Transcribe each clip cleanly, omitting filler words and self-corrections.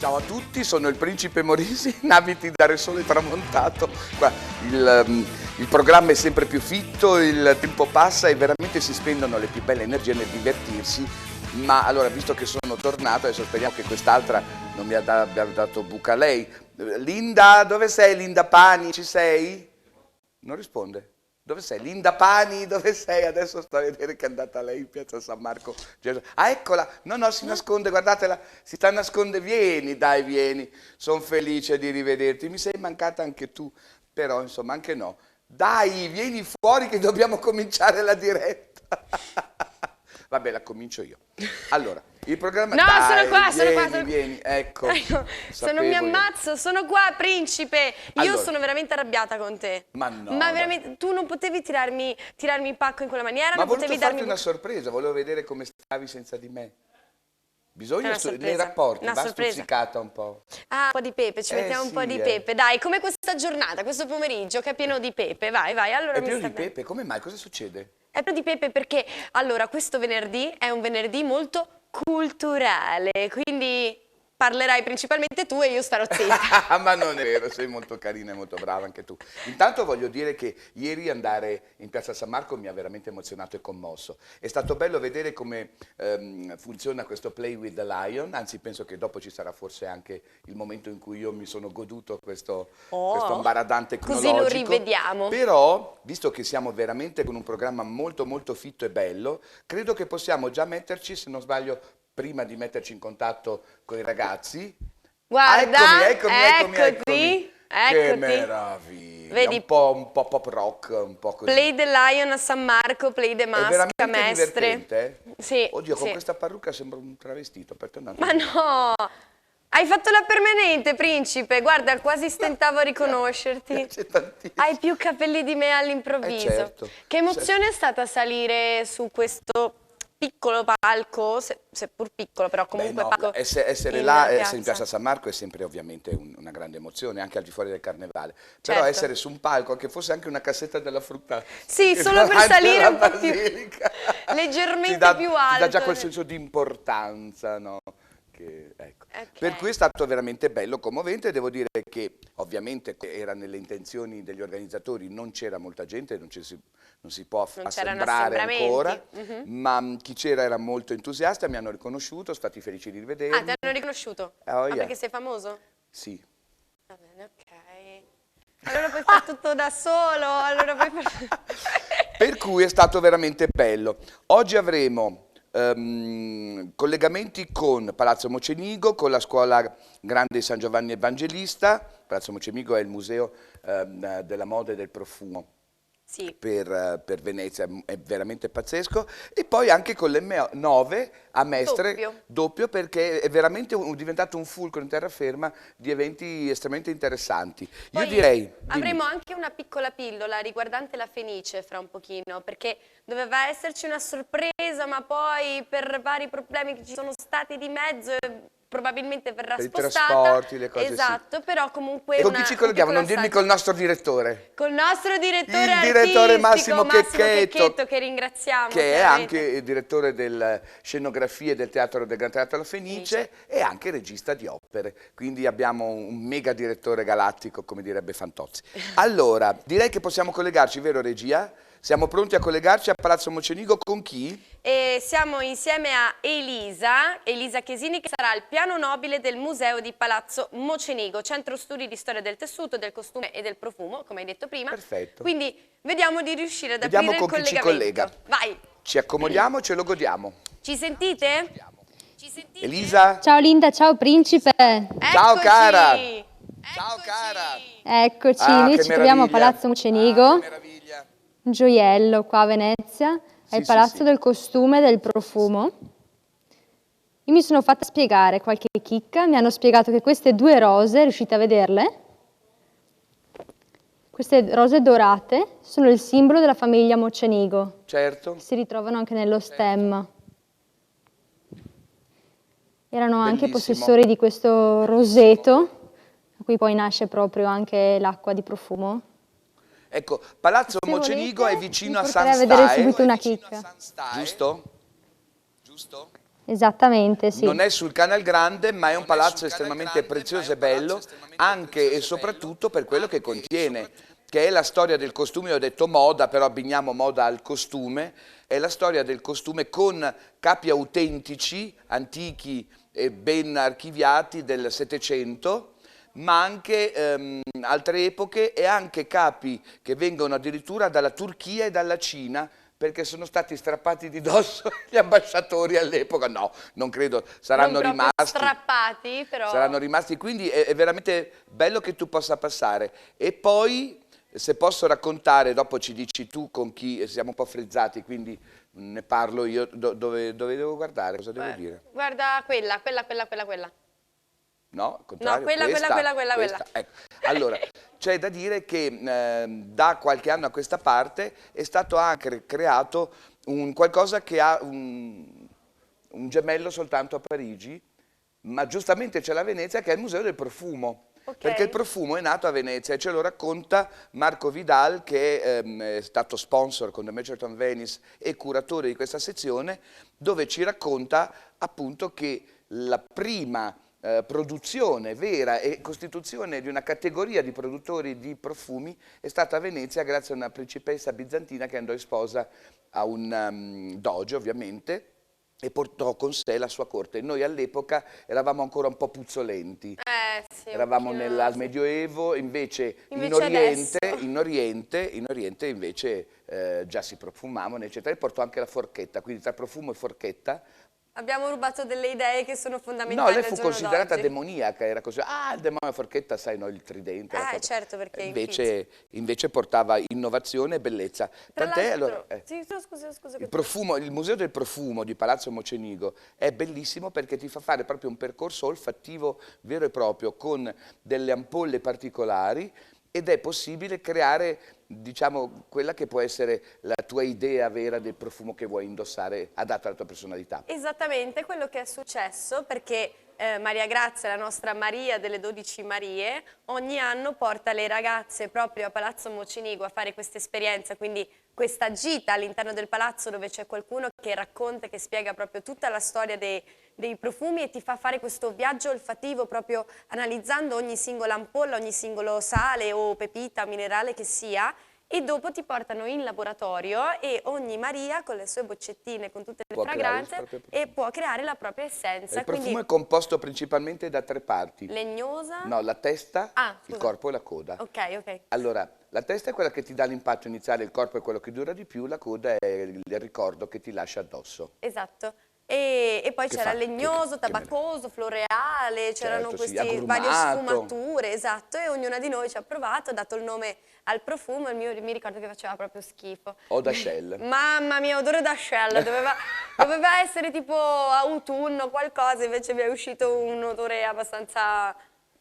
Ciao a tutti, sono il principe Morisi, in abiti da re sole tramontato. Qua, il programma è sempre più fitto, il tempo passa e veramente si spendono le più belle energie nel divertirsi. Ma allora, visto che sono tornato, adesso speriamo che quest'altra non mi abbia dato buca lei. Linda, dove sei Linda Pani? Ci sei? Non risponde. Dove sei? Linda Pani, dove sei? Adesso sto a vedere che è andata lei in piazza San Marco. Ah, eccola! No, no, si nasconde, guardatela, si sta nasconde. Vieni, dai, vieni. Sono felice di rivederti. Mi sei mancata anche tu, però insomma anche no. Dai, vieni fuori che dobbiamo cominciare la diretta. Vabbè, la comincio io. Allora, il programma... No, dai, sono qua. Vieni, ecco. Se non mi ammazzo, sono qua, principe. Io Allora, sono veramente arrabbiata con te. Ma no. Ma veramente, tu non potevi tirarmi in pacco in quella maniera, Ma non potevi volevo farti darmi... una sorpresa, volevo vedere come stavi senza di me. Bisogna nei sorpresa, rapporti, una va sorpresa. stuzzicata un po'. Ah, un po' di pepe, ci mettiamo un po' di pepe. Dai, come questa giornata, questo pomeriggio che è pieno di pepe. Vai, allora È mi pieno sta di bene. pepe? Come mai? Cosa succede? È pieno di pepe perché, allora, questo venerdì è un venerdì molto culturale, quindi parlerai principalmente tu e io starò zitta. Ma non è vero, sei molto carina e molto brava anche tu. Intanto voglio dire che ieri andare in piazza San Marco mi ha veramente emozionato e commosso. È stato bello vedere come funziona questo Play with the Lion, anzi penso che dopo ci sarà forse anche il momento in cui io mi sono goduto questo ambaradante cronologico. Così lo rivediamo. Però, visto che siamo veramente con un programma molto molto fitto e bello, credo che possiamo già metterci, se non sbaglio, prima di metterci in contatto con i ragazzi. Guarda, eccomi. eccoti. Che meraviglia. Vedi? Un po' pop rock, un po' così. Play the Lion a San Marco, Play the Mask a È veramente Mestre. divertente? Sì. Oddio, con sì. questa parrucca sembra un travestito. Ma no! Hai fatto la permanente, principe. Guarda, quasi stentavo a riconoscerti. Hai più capelli di me all'improvviso. Certo. Che emozione è stata salire su questo piccolo palco, seppur piccolo, però comunque palco. Essere là, essere in piazza San Marco è sempre ovviamente una grande emozione, anche al di fuori del carnevale. Però Certo. essere su un palco, che fosse anche una cassetta della frutta. Sì, solo per salire un po' più leggermente più alto. Ti dà già quel senso di importanza, no? Ecco. Okay. Per cui è stato veramente bello, commovente. Devo dire che ovviamente era nelle intenzioni degli organizzatori, non c'era molta gente, non si può assembrare ancora, ma chi c'era era molto entusiasta, mi hanno riconosciuto, sono stati felici di rivedermi. Ah, ti hanno riconosciuto? Perché sei famoso? Sì. Va bene, ok. Allora puoi fare tutto da solo, Per cui è stato veramente bello. Oggi avremo collegamenti con Palazzo Mocenigo, con la scuola grande San Giovanni Evangelista. Palazzo Mocenigo è il museo della moda e del profumo. Sì. Per Venezia, è veramente pazzesco. E poi anche con l'M9 a Mestre, doppio perché è veramente diventato un fulcro in terraferma di eventi estremamente interessanti. Poi io direi... avremo anche una piccola pillola riguardante la Fenice fra un pochino, perché doveva esserci una sorpresa, ma poi per vari problemi che ci sono stati di mezzo probabilmente verrà per spostata. I trasporti, le cose. Esatto, sì. Però comunque e con chi ci colleghiamo? Non dirmi col nostro direttore. Col nostro direttore il direttore Massimo Checchetto, che ringraziamo. Che è anche il direttore delle scenografie del Teatro del Gran Teatro La Fenice e anche regista di opere. Quindi abbiamo un mega direttore galattico, come direbbe Fantozzi. Allora, direi che possiamo collegarci, vero regia? Siamo pronti a collegarci a Palazzo Mocenigo con chi? Siamo insieme a Elisa Chesini, che sarà al piano nobile del Museo di Palazzo Mocenigo, centro studi di storia del tessuto, del costume e del profumo, come hai detto prima. Perfetto. Quindi vediamo di riuscire ad aprire il collegamento. Vediamo con chi ci collega. Vai. Ci accomodiamo, ce lo godiamo. Ci sentite? Elisa? Ciao Linda, ciao principe. Ciao cara. Ciao cara. Eccoci, noi ci troviamo a Palazzo Mocenigo. Che meraviglia. Un gioiello qua a Venezia, è il Palazzo del Costume e del Profumo. Io mi sono fatta spiegare qualche chicca, mi hanno spiegato che queste due rose, riuscite a vederle? Queste rose dorate sono il simbolo della famiglia Mocenigo. Certo. Si ritrovano anche nello stemma. Erano anche possessori di questo roseto, da cui poi nasce proprio anche l'acqua di profumo. Ecco, Palazzo Mocenigo è vicino a San Stae. vedere subito una chicca. Giusto? Esattamente, sì. Non è sul Canal Grande, ma è un palazzo estremamente prezioso e bello, anche e soprattutto per quello che contiene, che è la storia del costume. Io ho detto moda, però abbiniamo moda al costume, è la storia del costume con capi autentici, antichi e ben archiviati del Settecento, ma anche altre epoche, e anche capi che vengono addirittura dalla Turchia e dalla Cina, perché sono stati strappati di dosso gli ambasciatori all'epoca. No, non credo, saranno Non proprio rimasti. strappati, però. Saranno rimasti, quindi è veramente bello che tu possa passare. E poi, se posso raccontare, dopo ci dici tu con chi, siamo un po' frizzati, quindi ne parlo io, dove devo guardare, cosa devo dire? Guarda quella. No, al contrario, quella. questa. Ecco. Allora, c'è da dire che da qualche anno a questa parte è stato anche creato qualcosa che ha un gemello soltanto a Parigi, ma giustamente c'è la Venezia, che è il Museo del Profumo. Ok. Perché il profumo è nato a Venezia e ce lo racconta Marco Vidal, che è stato sponsor con The Metropolitan Venice e curatore di questa sezione, dove ci racconta appunto che la prima produzione vera e costituzione di una categoria di produttori di profumi è stata a Venezia, grazie a una principessa bizantina che andò in sposa a un doge, ovviamente, e portò con sé la sua corte. Noi all'epoca eravamo ancora un po' puzzolenti. Sì, Eravamo un pochino, al sì. Medioevo, invece Invece in Oriente invece già si profumavano, eccetera. E portò anche la forchetta, quindi tra profumo e forchetta. Abbiamo rubato delle idee che sono No, fondamentali lei al fu giorno considerata d'oggi. demoniaca, era così, ah, il demonio forchetta, sai, no, il tridente. la cosa. Certo, perché Invece portava innovazione e bellezza. Tra Tant'è, l'altro, allora, sì, scusa che il Museo del Profumo di Palazzo Mocenigo è bellissimo perché ti fa fare proprio un percorso olfattivo vero e proprio con delle ampolle particolari, ed è possibile creare, diciamo, quella che può essere la tua idea vera del profumo che vuoi indossare adatta alla tua personalità. Esattamente quello che è successo, perché Maria Grazia, la nostra Maria delle 12 Marie, ogni anno porta le ragazze proprio a Palazzo Mocenigo a fare questa esperienza, quindi questa gita all'interno del palazzo dove c'è qualcuno che racconta e che spiega proprio tutta la storia dei profumi e ti fa fare questo viaggio olfativo proprio analizzando ogni singola ampolla, ogni singolo sale o pepita, minerale che sia, e dopo ti portano in laboratorio e ogni Maria con le sue boccettine, con tutte le Può creare il fragranze, proprio profumo. e può creare la propria essenza. Il profumo Quindi è composto principalmente da tre parti. legnosa. No, la testa, il Scusa. corpo e la coda. Ok. Allora, la testa è quella che ti dà l'impatto iniziale, il corpo è quello che dura di più, la coda è il ricordo che ti lascia addosso. Esatto. E poi Che c'era fa? legnoso, Che tabaccoso, floreale, c'erano Certo, sì, queste varie agrumato. sfumature, esatto, e ognuna di noi ci ha provato, ha dato il nome al profumo, il mio mi ricordo che faceva proprio schifo. O da Shell. Mamma mia, odore d'ascella, doveva essere tipo autunno, qualcosa, invece mi è uscito un odore abbastanza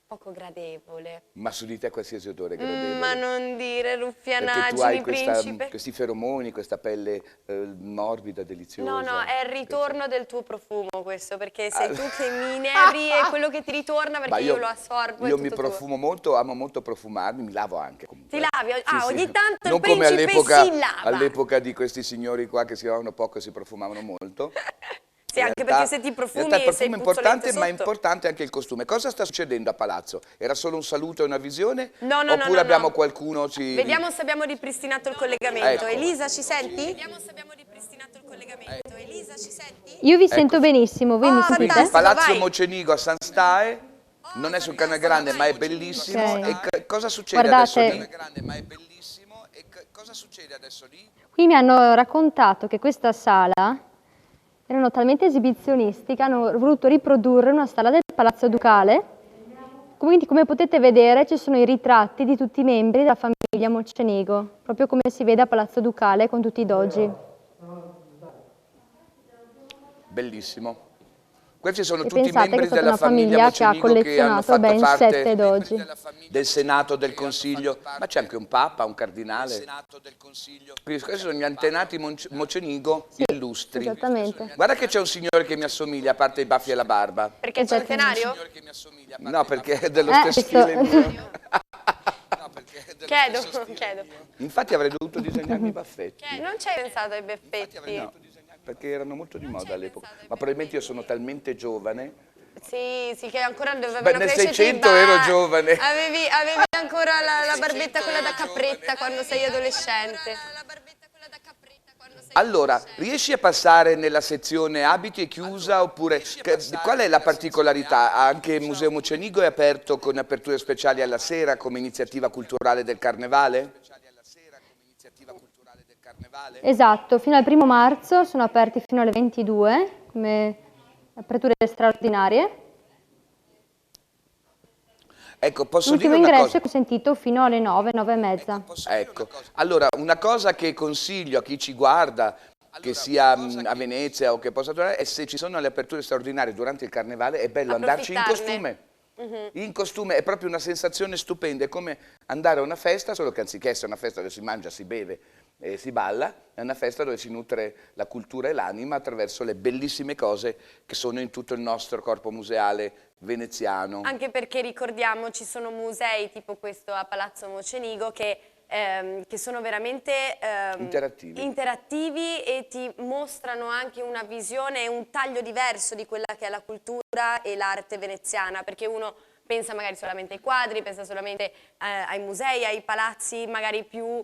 poco gradevole. Ma su di te qualsiasi odore è gradevole. Ma non dire Perché tu ruffianaggini, hai principe. questi feromoni, questa pelle morbida, deliziosa. No, è il ritorno del tuo profumo questo, perché sei tu che mi inebri e quello che ti ritorna perché Ma io lo assorbo. Io è mi tutto tuo. profumo molto, amo molto profumarmi, mi lavo anche comunque. Ti lavi? Sì, sì. Ogni tanto Non il come principe si lava. all'epoca di questi signori qua che si lavavano poco e si profumavano molto. Sì, anche perché se ti profumi in realtà il e sei profumo è importante, puzzolente ma è sotto. importante anche il costume. Cosa sta succedendo a Palazzo? Era solo un saluto e una visione? No, Oppure abbiamo no. qualcuno? Vediamo se abbiamo ripristinato il collegamento. Ecco. Elisa, ci senti? Vediamo se abbiamo ripristinato il collegamento. Elisa, ci senti? Io vi sento benissimo, voi mi fantastico. sentite? Quindi Palazzo vai. Mocenigo a San Stae, non è sul Canale Grande, ma è bellissimo. Ok. E cosa succede Guardate. adesso lì? Grande, ma è bellissimo. E cosa succede adesso lì? Qui mi hanno raccontato che questa sala erano talmente esibizionisti che hanno voluto riprodurre una sala del Palazzo Ducale. Quindi, come potete vedere, ci sono i ritratti di tutti i membri della famiglia Mocenigo, proprio come si vede a Palazzo Ducale con tutti i dogi. Bellissimo. Questi sono E tutti i pensate membri che è stata della una famiglia che ha Mocenigo che hanno collezionato fatto ben parte 7 dogi. del Senato del Consiglio, ma c'è anche un Papa, un cardinale. Quindi questi sono gli antenati Mocenigo illustri. Esattamente. Guarda che c'è un signore che mi assomiglia, a parte i baffi e la barba. Perché è centenario? No, perché è dello Eh, stesso questo- stile mio. Chiedo. Infatti avrei dovuto disegnarmi i baffetti. Non ci hai pensato ai beffetti? perché erano molto di Non ci moda hai all'epoca, pensato, è ma vero, probabilmente io sono talmente giovane. Sì, sì, che ancora dovevano Beh, nel crescerti 600 ero giovane. avevi ancora la barbetta quella da capretta quando sei adolescente. Allora, riesci a passare nella sezione abiti è chiusa oppure qual è la particolarità? Anche il Museo Mocenigo è aperto con aperture speciali alla sera come iniziativa culturale del Carnevale? Esatto, fino al 1° marzo sono aperti fino alle 22 come aperture straordinarie. Ecco, posso dire L'ultimo una ingresso cosa? è consentito fino alle 9, 9 e mezza. Ecco, allora una cosa che consiglio a chi ci guarda, che sia a Venezia o che possa trovare, è se ci sono le aperture straordinarie durante il Carnevale, è bello andarci in Approfittarne. costume. In costume è proprio una sensazione stupenda, è come andare a una festa, solo che anziché essere una festa dove si mangia, si beve e si balla, è una festa dove si nutre la cultura e l'anima attraverso le bellissime cose che sono in tutto il nostro corpo museale veneziano. Anche perché ricordiamo ci sono musei tipo questo a Palazzo Mocenigo che sono veramente interattivi e ti mostrano anche una visione e un taglio diverso di quella che è la cultura e l'arte veneziana, perché uno pensa magari solamente ai quadri, pensa solamente ai musei, ai palazzi magari più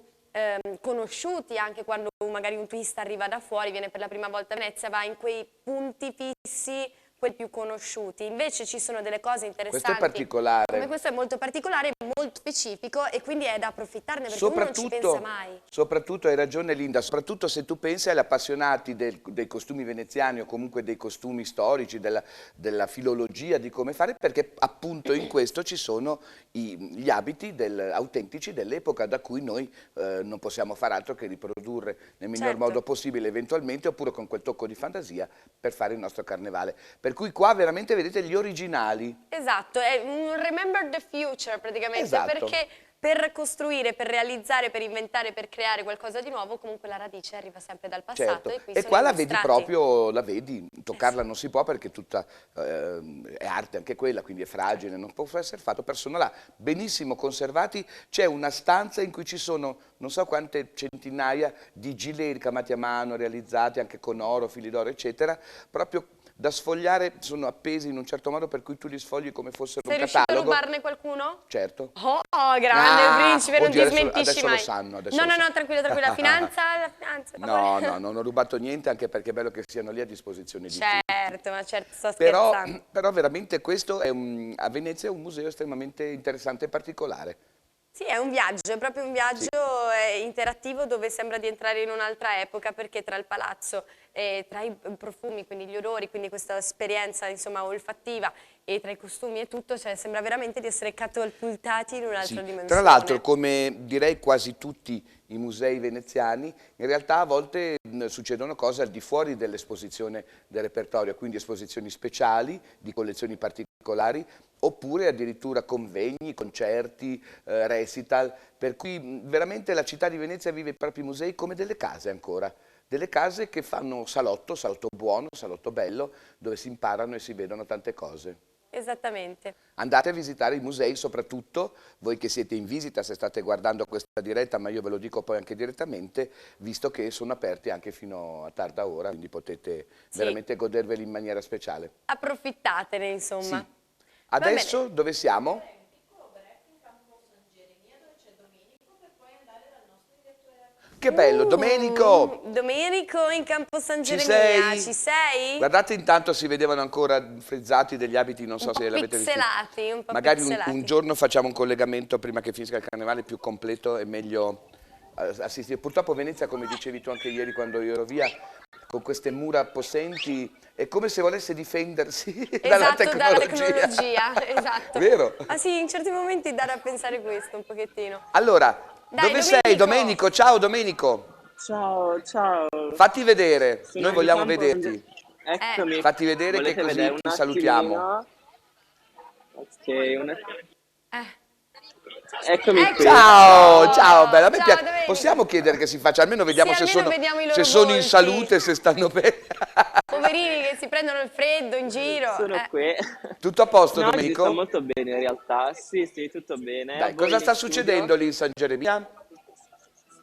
conosciuti, anche quando magari un turista arriva da fuori, viene per la prima volta a Venezia, va in quei punti fissi, quelli più conosciuti. Invece ci sono delle cose interessanti. Questo è particolare. Come questo è molto particolare, molto specifico e quindi è da approfittarne perché uno non ci pensa mai. Soprattutto, hai ragione Linda, soprattutto se tu pensi agli appassionati dei costumi veneziani o comunque dei costumi storici, della filologia, di come fare, perché appunto in questo ci sono gli abiti autentici dell'epoca da cui noi non possiamo fare altro che riprodurre nel miglior modo possibile eventualmente oppure con quel tocco di fantasia per fare il nostro carnevale. Per cui qua veramente vedete gli originali. Esatto, è un remember the future praticamente, Esatto. perché per costruire, per realizzare, per inventare, per creare qualcosa di nuovo, comunque la radice arriva sempre dal passato. Certo. E, qui E sono qua la vedi illustrati. proprio, la vedi, toccarla non si può perché tutta è arte anche quella, quindi è fragile, non può essere fatto, però sono là benissimo conservati, c'è una stanza in cui ci sono non so quante centinaia di gilet ricamati a mano, realizzati anche con oro, fili d'oro eccetera, proprio da sfogliare, sono appesi in un certo modo per cui tu li sfogli come fossero un catalogo. Sei riuscito a rubarne qualcuno? Certo. Oh, grande principe, non ti oddio, smentisci adesso mai. lo sanno. Adesso No, lo no, no, sanno. tranquilla, tranquilla. La finanza. No, non ho rubato niente, anche perché è bello che siano lì a disposizione di tutti. Certo, ma certo, sto scherzando. Però veramente questo è a Venezia è un museo estremamente interessante e particolare. Sì, è un viaggio, è proprio un viaggio interattivo dove sembra di entrare in un'altra epoca perché tra il palazzo, tra i profumi, quindi gli odori, quindi questa esperienza insomma olfattiva e tra i costumi e tutto, cioè sembra veramente di essere catapultati in un'altra dimensione. Tra l'altro, come direi quasi tutti i musei veneziani, in realtà a volte succedono cose al di fuori dell'esposizione del repertorio, quindi esposizioni speciali di collezioni particolari, oppure addirittura convegni, concerti, recital, per cui veramente la città di Venezia vive i propri musei come delle case ancora, delle case che fanno salotto buono, salotto bello, dove si imparano e si vedono tante cose. Esattamente. Andate a visitare i musei, soprattutto voi che siete in visita, se state guardando questa diretta, ma io ve lo dico poi anche direttamente, visto che sono aperti anche fino a tarda ora, quindi potete veramente goderveli in maniera speciale. Approfittatene, insomma. Sì. Adesso dove siamo? Che bello, Domenico! Domenico in Campo San Ci Geremia, sei? ci sei? Guardate, intanto si vedevano ancora frizzati degli abiti, non so se l'avete visto. Pixelati, un po' Magari pixelati. un giorno facciamo un collegamento prima che finisca il carnevale più completo e meglio assistire. Purtroppo Venezia, come dicevi tu anche ieri quando io ero via, con queste mura possenti, è come se volesse difendersi dalla tecnologia. Esatto. Vero? Ah sì, in certi momenti dà da pensare questo un pochettino. Allora, dai, dove sei Domenico? Ciao Domenico. Ciao, ciao. Fatti vedere, Sono noi in vogliamo campo vederti. Eccomi. Fatti vedere Volete che così vedere un ti salutiamo. attimino? Ok, eccomi qui. Ciao, ciao, bella. A me Ciao, piace. Domenico. Possiamo chiedere che si faccia, almeno vediamo Sì, se almeno vediamo i loro sono in volti. salute, se stanno bene. Poverini che si prendono il freddo in giro. Sono qui. Tutto a posto, No, oggi Domenico? sto molto bene in realtà. Sì, sì, tutto bene. Dai, A voi cosa in sta studio? succedendo lì in San Geremia?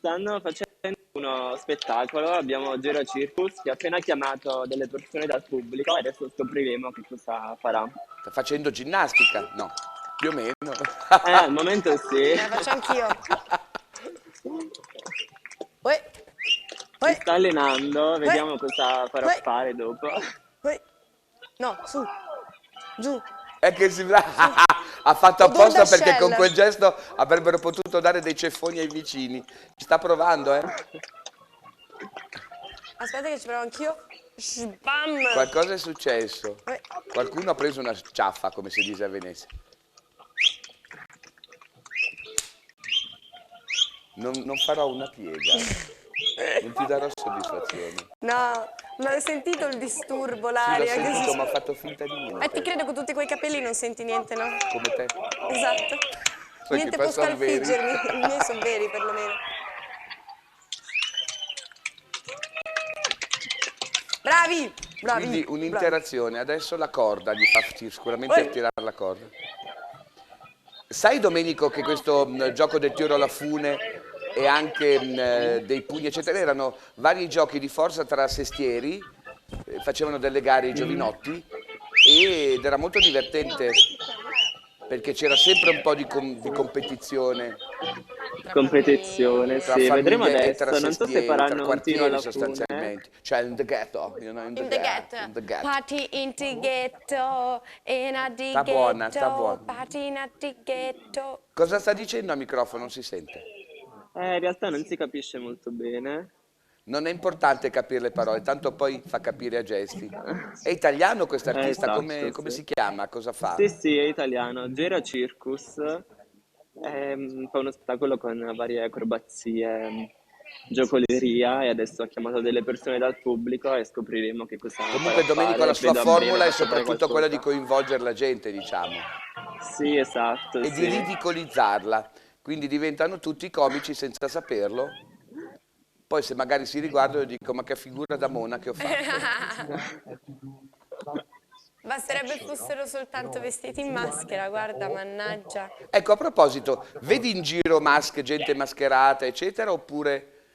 stanno facendo uno spettacolo, abbiamo Giro Circus che ha appena chiamato delle persone dal pubblico e adesso scopriremo che cosa farà. Sta facendo ginnastica? No, più o meno. Al momento sì. La faccio anch'io. Uè, Si uè, sta allenando, vediamo cosa farà Uè. fare dopo. uè. No, su, giù. È che ha fatto Odore apposta perché d'ascella. con quel gesto avrebbero potuto dare dei ceffoni ai vicini. Ci sta provando, eh? Aspetta che ci provo anch'io. Bam! Qualcosa è successo. Uè. Qualcuno ha preso una ciaffa, come si dice a Venezia. Non farò una piega. Non ti darò soddisfazione. No, ma hai sentito il disturbo, Sì, l'ho l'aria? che sentito, si- ma ho fatto finta di niente. ti credo con tutti quei capelli non senti niente, no? Come te. Esatto. Sai Niente che può poi son veri. scalfiggermi, i miei sono veri perlomeno. Bravi! Bravi! Quindi bravi. un'interazione. Adesso la corda gli fa sicuramente Oi. attirare la corda. Sai, Domenico, che questo gioco del tiro alla fune e anche dei pugni, eccetera, erano vari giochi di forza tra sestieri, facevano delle gare i giovinotti ed era molto divertente perché c'era sempre un po' di competizione Competizione, tra sì, vedremo famiglie e adesso. tra Non so se sestieri, tra faranno un tiro quartieri alla fune. sostanzialmente. Cioè in the ghetto, in In the ghetto, party in the ghetto, in a the Sta buona, sta ghetto, buona. party in a the ghetto. Cosa sta dicendo a microfono? Non si sente. In realtà non si capisce molto bene. Non è importante capire le parole, tanto poi fa capire a gesti. È italiano quest'artista? Esatto, Come sì. si chiama? Cosa fa? Sì, sì, è italiano. Gera Circus. Fa uno spettacolo con varie acrobazie, giocoleria e adesso ha chiamato delle persone dal pubblico e scopriremo che cosa Comunque farà Domenico fare. la sua Credo a breve formula è possa fare soprattutto quella di qualcosa. coinvolgere la gente, diciamo, Sì, esatto, e di sì. ridicolizzarla. Quindi diventano tutti comici senza saperlo. Poi se magari si riguardano dico ma che figura da mona che ho fatto. Basterebbe fossero soltanto vestiti in maschera, guarda, mannaggia. Ecco, a proposito, vedi in giro maschere, gente mascherata, eccetera, oppure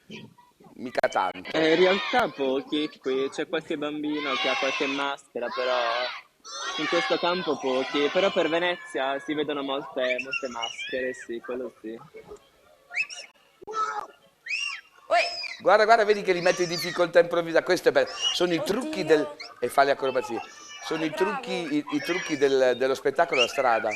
mica tanto? In realtà pochi, qui c'è qualche bambino che ha qualche maschera, però in questo campo pochi, però per Venezia si vedono molte maschere, sì, quello sì. Uè, Guarda, guarda, vedi che li mette in difficoltà improvvisa. Questo è bello. Sono i trucchi Oddio. del... e fa le acrobazie. Sono i Bravo. trucchi, i trucchi dello spettacolo da strada.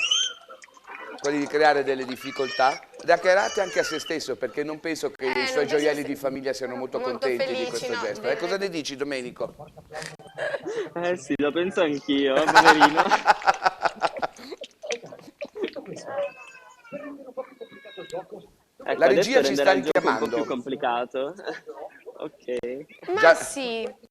Quelli di creare delle difficoltà, da create anche a se stesso, perché non penso che i non suoi penso gioielli se- di famiglia siano molto molto contenti di felici, questo no, gesto. vero. Cosa ne dici, Domenico? Sì, lo penso anch'io, poverino. Ecco, La adesso regia ci sta renderà il gioco un po' richiamando. più complicato. Ok. Già-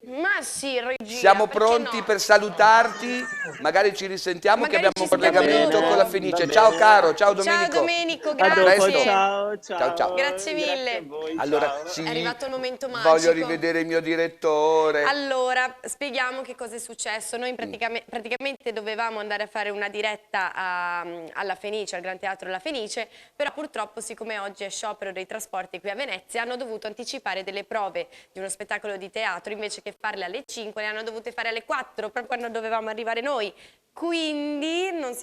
ma sì, regia. Siamo perché pronti no? per salutarti, magari ci risentiamo che Magari abbiamo un ci sentiamo collegamento dopo. con la Va Fenice. bene. Ciao caro, ciao Domenico. Ciao Domenico, A grazie. dopo, Presto. ciao, Ciao, ciao. Grazie mille. Grazie a voi, Allora, ciao. sì, È arrivato il momento magico. voglio rivedere il mio direttore. Allora, spieghiamo che cosa è successo. Noi praticamente dovevamo andare a fare una diretta alla Fenice, al Gran Teatro La Fenice, però purtroppo, siccome oggi è sciopero dei trasporti qui a Venezia, hanno dovuto anticipare delle prove di uno spettacolo di teatro, invece che farle alle 5, le hanno dovute fare alle 4, proprio quando dovevamo arrivare noi. Quindi non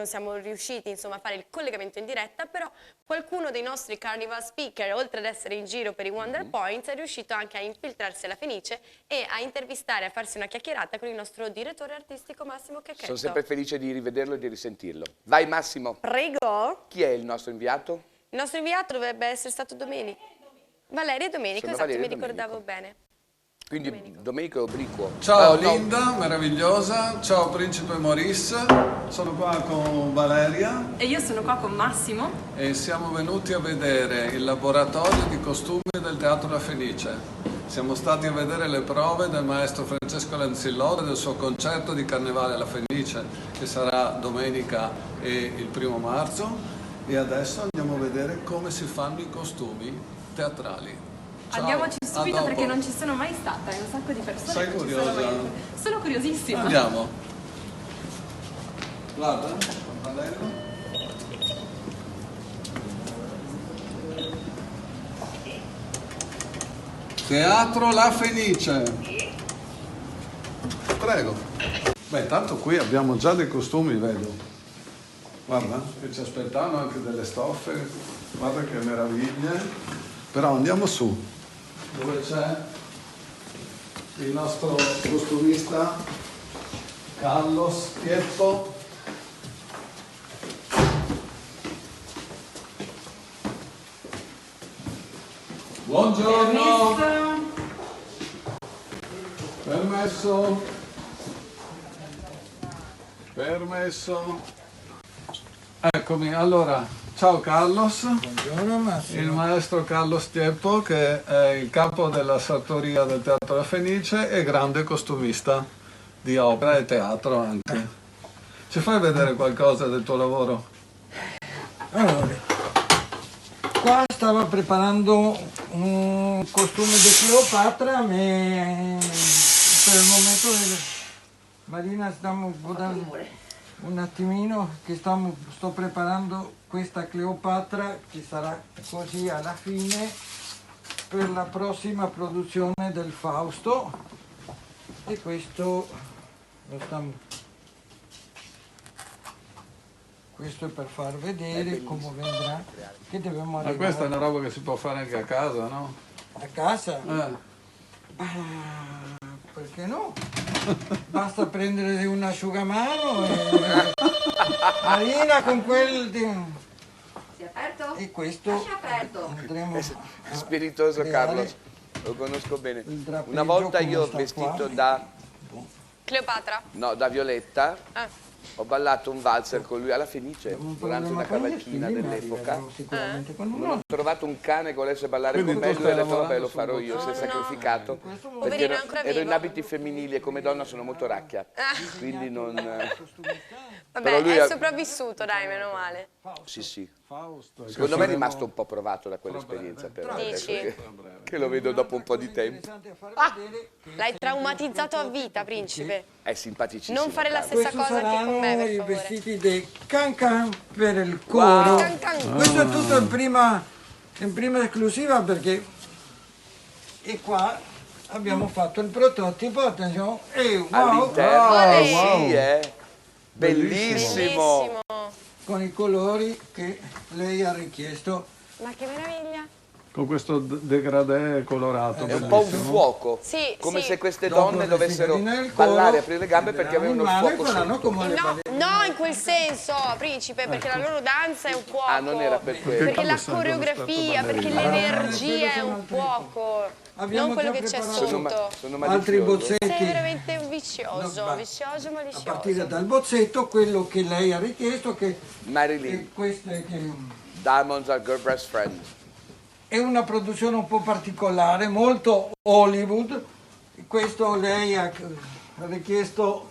siamo riusciti insomma, a fare il collegamento in diretta, però qualcuno dei nostri carnival speaker, oltre ad essere in giro per i Wonder Points, è riuscito anche a infiltrarsi alla Fenice e a intervistare, a farsi una chiacchierata con il nostro direttore artistico Massimo Cacchetto. Sono sempre felice di rivederlo e di risentirlo. Vai Massimo, Prego. chi è il nostro inviato? Il nostro inviato dovrebbe essere stato Domenico. Valeria e Domenico, Sono esatto, Valeria e mi ricordavo Domenico. bene. Quindi Domenico è obliquo. Ciao Oh, no. Linda, meravigliosa, ciao Principe Maurice, sono qua con Valeria E io sono qua con Massimo. e siamo venuti a vedere il laboratorio di costumi del Teatro La Fenice. Siamo stati a vedere le prove del maestro Francesco Lanzillotta del suo concerto di Carnevale alla Fenice che sarà domenica e il 1° marzo e adesso andiamo a vedere come si fanno i costumi teatrali. Ciao, Andiamoci a subito dopo. perché non ci sono mai stata, è un sacco di persone. Sei che ci curiosa? sono mai- Sono curiosissima. Andiamo. Guarda, campanello. Teatro La Fenice. Prego. Beh, tanto qui abbiamo già dei costumi, vedo. Guarda, che ci aspettavano anche delle stoffe. Guarda che meraviglie. Però andiamo su, dove c'è il nostro costumista Carlos Tieppo. Buongiorno. Permesso. Permesso. Eccomi, allora, ciao Carlos. Buongiorno Massimo. Il maestro Carlos Tieppo, che è il capo della sartoria del Teatro La Fenice e grande costumista di opera e teatro anche. Ci fai vedere qualcosa del tuo lavoro? Allora, qua stavo preparando un costume di Cleopatra, ma per il momento Marina stiamo guardando un attimino che sto preparando questa Cleopatra che sarà così alla fine per la prossima produzione del Fausto, e questo lo stiamo... Questo è per far vedere come vendrà, che dobbiamo Ma arrivare questa è una roba che si può fare anche a casa, no? a casa. Perché no? Basta prendere un asciugamano e farina con quel Si è aperto? e questo Lascia aperto. andremo È spiritoso creare Carlos, lo conosco bene. il drapeggio Una volta come io sta vestito qua. Cleopatra. da Violetta, ho ballato un valzer con lui alla Fenice Un durante problema una con gli cavalchina stili, ma dell'epoca. arriveremo sicuramente con Non ho trovato un cane che volesse ballare Quindi con tu me, lui stai ha detto vabbè lavorando lo farò sul io, si è no. sacrificato. Poverino, Perché è ancora ero in vivo. abiti femminili e come donna sono molto racchia, quindi non... Vabbè, Però lui è ha- sopravvissuto, dai, meno male. Sì, sì. Fausto. Secondo me è rimasto un po' provato da quell'esperienza però, Dici? che lo vedo dopo un po' di tempo. interessante a far vedere che L'hai traumatizzato a vita, principe. È simpaticissimo. Non fare la Carlos. stessa questo cosa anche con me, saranno per i favore. vestiti dei cancan per il coro. Can can. Questo è tutto in prima esclusiva perché e qua abbiamo fatto il prototipo, attenzione, e wow, All'interno, Olè. sì, bellissimo. Bellissimo. con i colori che lei ha richiesto. Ma che meraviglia. Con questo degradé colorato. È un po' un bellissimo. fuoco, Sì, come sì. se queste Dopo donne dovessero vestiti nel coro, ballare, aprire le gambe perché avevano il in mano e fuoco faranno sotto. come le No, ballerine. no, in quel senso, principe, perché la loro danza è un fuoco. Ah, non era per quello. Perché la Quando sei coreografia, stato perché ballerino. l'energia è un fuoco. Abbiamo Non quello già che c'è preparato- sotto. Sono Altri malizioso. Sei bozzetti. veramente un vizioso, No, vizioso A malizioso. partire dal bozzetto, quello che lei ha richiesto, che Marilyn, questo è che Diamonds are girl best friend. è una produzione un po' particolare, molto Hollywood. Questo lei ha richiesto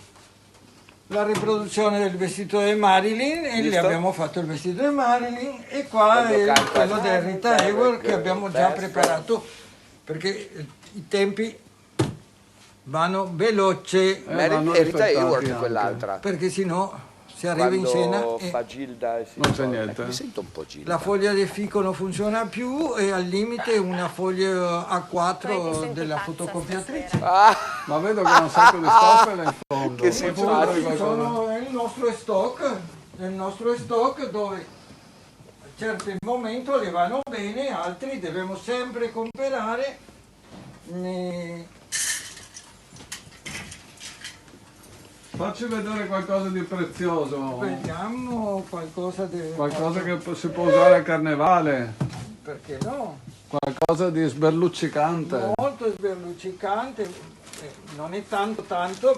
la riproduzione del vestito di Marilyn e le Visto? abbiamo fatto il vestito di Marilyn, e qua Quando è canta quello di Rita Hayworth che Girl abbiamo già Best preparato perché i tempi vanno veloce, vanno E Rita rispettati Hayworth anche. quell'altra. perché sennò si arriva in scena Quando e fa Gilda e si Non c'è ricorda. niente. Mi sento un po' Gilda. la foglia di fico non funziona più e al limite una foglia Poi ti A4 senti della pazza fotocopiatrice. stasera. Ah, Ma vedo che ha un sacco di stoffe là in fondo. Che Facci simpatico. vedere qualcosa. Sono il nostro stock dove a certi momenti le vanno bene, altri dobbiamo sempre comprare. Facci vedere qualcosa di prezioso. Vediamo qualcosa di... Qualcosa che si può usare a carnevale. Perché no? Qualcosa di sberluccicante. Molto sberluccicante, non è tanto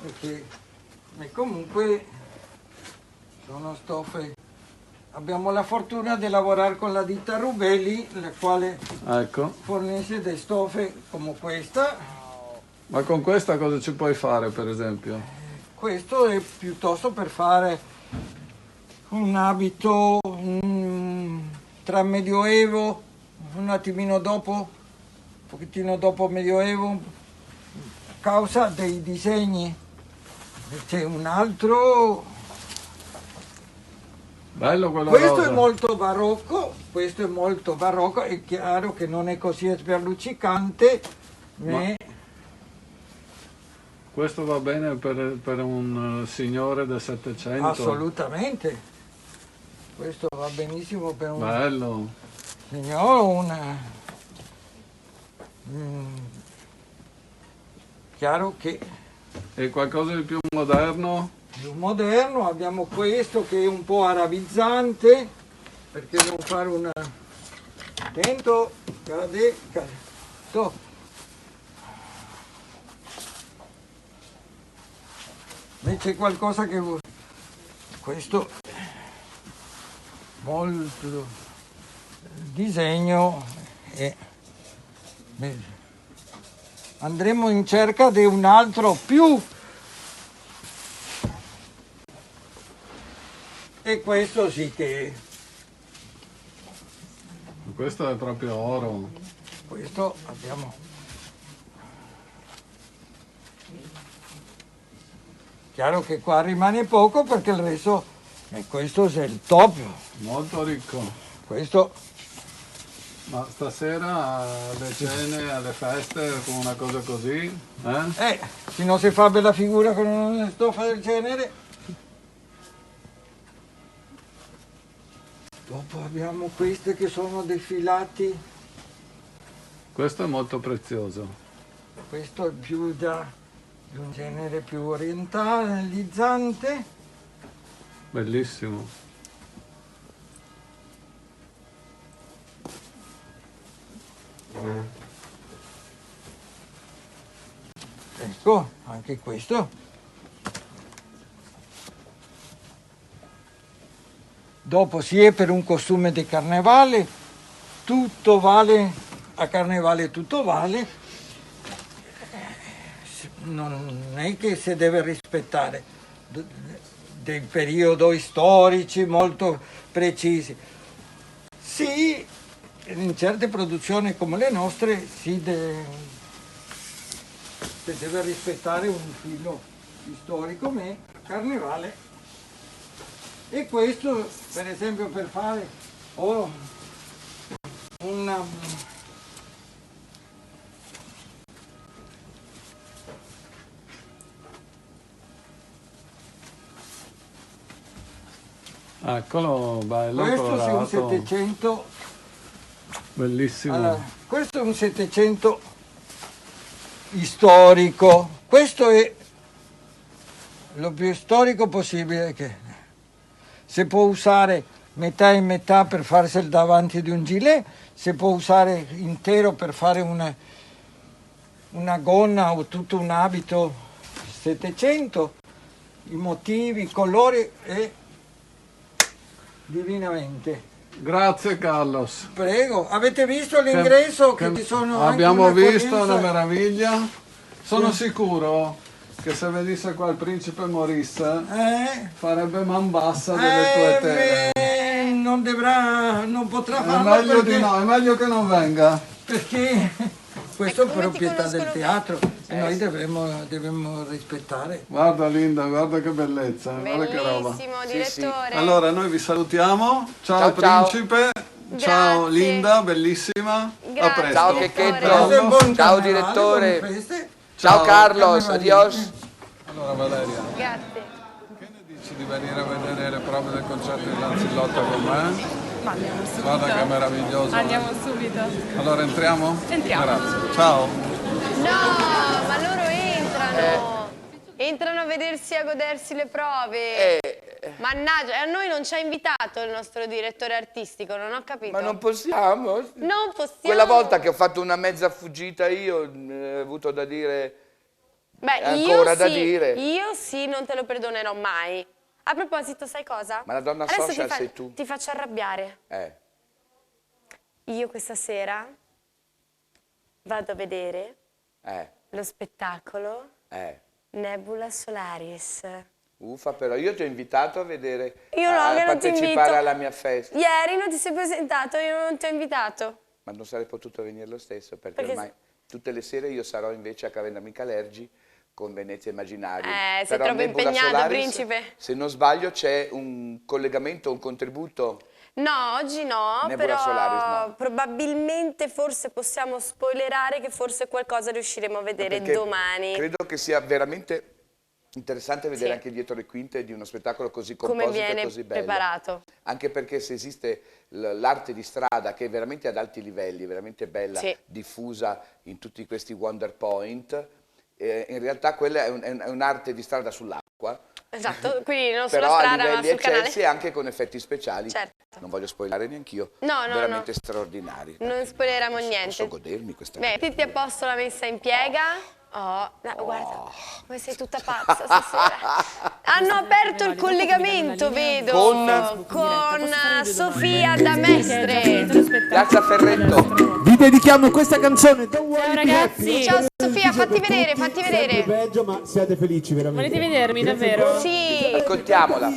perché comunque sono stoffe. Abbiamo la fortuna di lavorare con la ditta Rubelli, la quale Ecco. fornisce delle stoffe come questa. Ma con questa cosa ci puoi fare, per esempio? Questo è piuttosto per fare un abito tra Medioevo, un attimino dopo, un pochettino dopo Medioevo, a causa dei disegni. C'è un altro, Bello quello questo rosa. è molto barocco, è chiaro che non è così sberluccicante, Me, Questo va bene per un signore del 700? assolutamente. Questo va benissimo per un Bello. signore, una... chiaro che E qualcosa di più moderno? più moderno abbiamo questo che è un po' arabizzante, perché devo fare una... Attento, cade, sto. C'è qualcosa che... Questo molto... Il disegno è... Andremo in cerca di un altro più... E questo sì che... Questo è proprio oro. Questo abbiamo... Chiaro che qua rimane poco perché il resto... E questo è il top. Molto ricco. Questo... Ma stasera alle cene, alle feste, con una cosa così? se non si fa bella figura con una stoffa del genere... Dopo abbiamo queste che sono dei filati. Questo è molto prezioso. Questo è più da di un genere più orientalizzante. Bellissimo. Ecco, anche questo. Dopo si è per un costume di carnevale, tutto vale, a carnevale tutto vale, non è che si deve rispettare dei periodi storici molto precisi. Sì, in certe produzioni come le nostre si deve rispettare un filo storico, ma carnevale. E questo, per esempio, per fare una... Eccolo, bello, Questo sì, un colorato. 700... Bellissimo. Allora, questo è un 700 storico. Questo è lo più storico possibile che... Si può usare metà e metà per farsi il davanti di un gilet, si può usare intero per fare una gonna o tutto un abito 700, i motivi, i colori e divinamente. Grazie Carlos. Prego, avete visto l'ingresso che ci sono anche abbiamo una visto cornice? una meraviglia. Sono sicuro che se venisse qua il principe Maurice farebbe man bassa delle tue tele. Non potrà È farlo meglio perché, di no, è meglio che non venga. perché questo è Ecco, come ti proprietà del conoscono teatro e noi dobbiamo rispettare. Guarda Linda, guarda che bellezza, guarda che roba. Bellissimo, Sì, direttore. Allora noi vi salutiamo. Ciao, Ciao, ciao. principe. Ciao Grazie. Linda, bellissima. Grazie, A presto. Ciao direttore. Checchetto. Grazie, buon Ciao carnevale, direttore. buone feste. Ciao Carlos, Carnevale. adios. Allora Valeria, Grazie. che ne dici di venire a vedere le prove del concerto di Lanzillotta con me? Ma andiamo subito. Guarda che meraviglioso. Andiamo subito. Allora entriamo? Entriamo. Grazie. Ciao. No, ma loro entrano. Entrano a vedersi, a godersi le prove. Mannaggia, e a noi non ci ha invitato il nostro direttore artistico, non ho capito. Ma non possiamo? Non possiamo. Quella volta che ho fatto una mezza fuggita io, ho avuto da dire... Beh, ancora io da sì, dire. io sì, non te lo perdonerò mai. A proposito, sai cosa? Ma la donna Adesso social sei tu. ti faccio arrabbiare. Io questa sera vado a vedere lo spettacolo Nebula Solaris. Uffa, però io ti ho invitato a vedere, Io no, a che non ti partecipare invito. alla mia festa. Ieri non ti sei presentato, io non ti ho invitato. Ma non sarei potuto venire lo stesso, perché Perché ormai tutte le sere io sarò invece a Caverna Micalergi con Venezia Immaginaria. Sei Però troppo Nebula impegnato, Solaris, principe. se non sbaglio c'è un collegamento, un contributo. No, oggi no, Nebula però Solaris no. probabilmente forse possiamo spoilerare che forse qualcosa riusciremo a vedere Perché domani. credo che sia veramente interessante vedere Sì. anche dietro le quinte di uno spettacolo così Come composito e viene così bello. preparato. Anche perché se esiste l'arte di strada che è veramente ad alti livelli, veramente bella, Sì. diffusa in tutti questi Wonder Point, in realtà quella è un'arte di strada sull'acqua. Esatto, quindi non sulla Però a strada ma livelli sul canale. eccessi e anche con effetti speciali, Certo. non voglio spoilerare neanch'io, No, no, veramente no. straordinari. Non spoileriamo Posso niente. godermi questa Beh, cosa? tutti a posto la messa in piega. Oh, no, guarda, come sei tutta pazza stasera. Hanno aperto il collegamento, vedo, con Sofia da Mestre. Piazza Ferretto. Vi dedichiamo questa canzone. Ciao ragazzi, Ciao Sofia, fatti vedere, fatti vedere. Peggio, ma siate felici veramente. volete vedermi davvero? Sì, Ascoltiamola.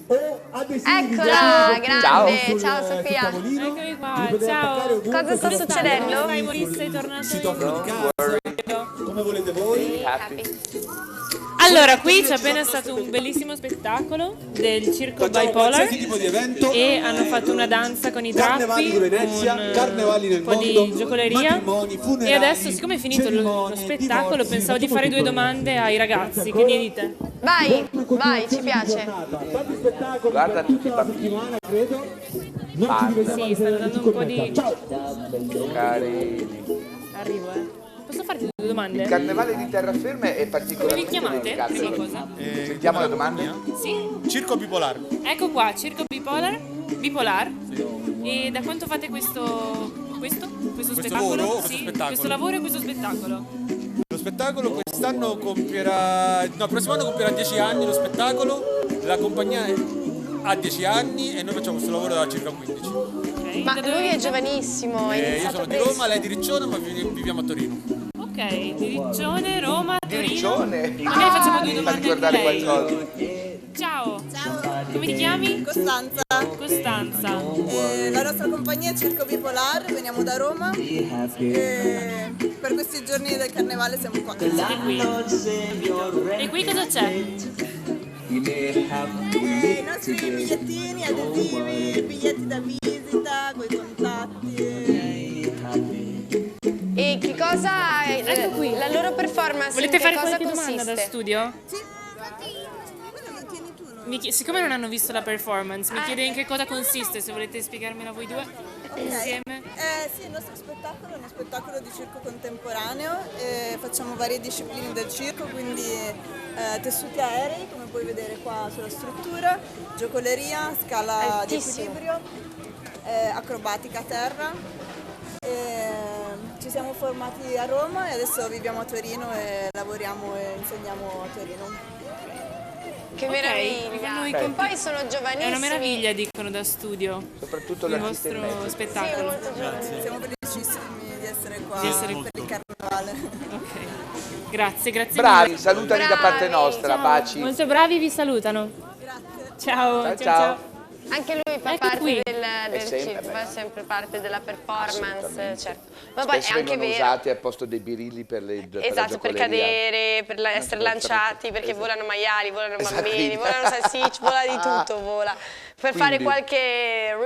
eccola, grande. Ciao Sofia. Eccomi qua, ciao. Cosa sta succedendo? Dai, Morisse, sei tornato Come volete voi. Happy. Allora, qui c'è appena stato un bellissimo spettacolo del circo Bipolar Qualsiasi tipo di evento. e hanno fatto una danza con i drappi, Carnevali di Venezia, carnevali nel un po' mondo, di giocoleria matrimoni, funerali, e adesso, siccome è finito lo cerimonie, spettacolo, divorzi, pensavo di fare due tutto. domande ai ragazzi, che ne dite? Vai, vai, ci piace. Tanti spettacoli Guarda per tutti i tutta la bambini. settimana, credo. Non Basta. ci rivediamo Sì, stanno dando un po' di... Carini. Arrivo, Posso farti due domande? Il carnevale di terraferma è Come particolarmente vi chiamate? dedicato. Prima cosa. Sentiamo le domande? Sì? Circo bipolare. Ecco qua, circo bipolar. E da quanto fate questo spettacolo? lavoro o questo Sì, spettacolo? questo lavoro e questo spettacolo. Lo spettacolo quest'anno compierà, no, il prossimo anno compierà 10 anni lo spettacolo, la compagnia ha 10 anni e noi facciamo questo lavoro da circa 15. Ok, Ma da dove lui è venite? giovanissimo, è Io iniziato sono di presto. Roma, lei è di Riccione, ma viviamo a Torino. Ok, di Riccione, Roma, Torino. Riccione? Magari facciamo due Fa domande anche ricordare lei. qualcosa. Ciao. Come ti chiami? Costanza. Costanza. La nostra compagnia è Circo Bipolar, veniamo da Roma e per questi giorni del carnevale siamo qua. Siete qui. E qui cosa c'è? I nostri bigliettini, adesivi, biglietti da visita, coi contatti. E che cosa è Ecco qui. la loro performance? Volete in che fare cosa qualche domanda da consiste? studio? Sì. Quello lo tieni tu, no? Siccome non hanno visto la performance, mi chiedo in che cosa consiste, se volete spiegarmela voi due insieme. Sì, il nostro spettacolo è uno spettacolo di circo contemporaneo, facciamo varie discipline del circo, quindi tessuti aerei, come puoi vedere qua sulla struttura, giocoleria, scala di Altissimo. equilibrio, acrobatica a terra. Ci siamo formati a Roma e adesso viviamo a Torino e lavoriamo e insegniamo a Torino. Che Ok, meraviglia! noi Che compi- poi sono giovanissimi. È una meraviglia, dicono da studio, Soprattutto il l'artista in vostro mezzo. Sì, spettacolo. molto giovanissimi. Siamo felicissimi di essere qua Di essere per il carnevale. Ok, grazie Bravi, mille. salutali da parte Bravi. nostra, baci. Molto bravi, vi salutano. Grazie. Ciao, Ciao, ciao, ciao. Anche lui fa Ecco parte qui. del sempre, circo, beh. fa sempre parte della performance, Assolutamente. certo. Ma poi è Spesso anche vengono vero. usati al posto dei birilli per le per la Esatto, per giocoleria. cadere, per essere lanciati, perché Esatto. volano maiali, volano Esatto. bambini, volano salsicce, vola di tutto, vola. Per fare Quindi- qualche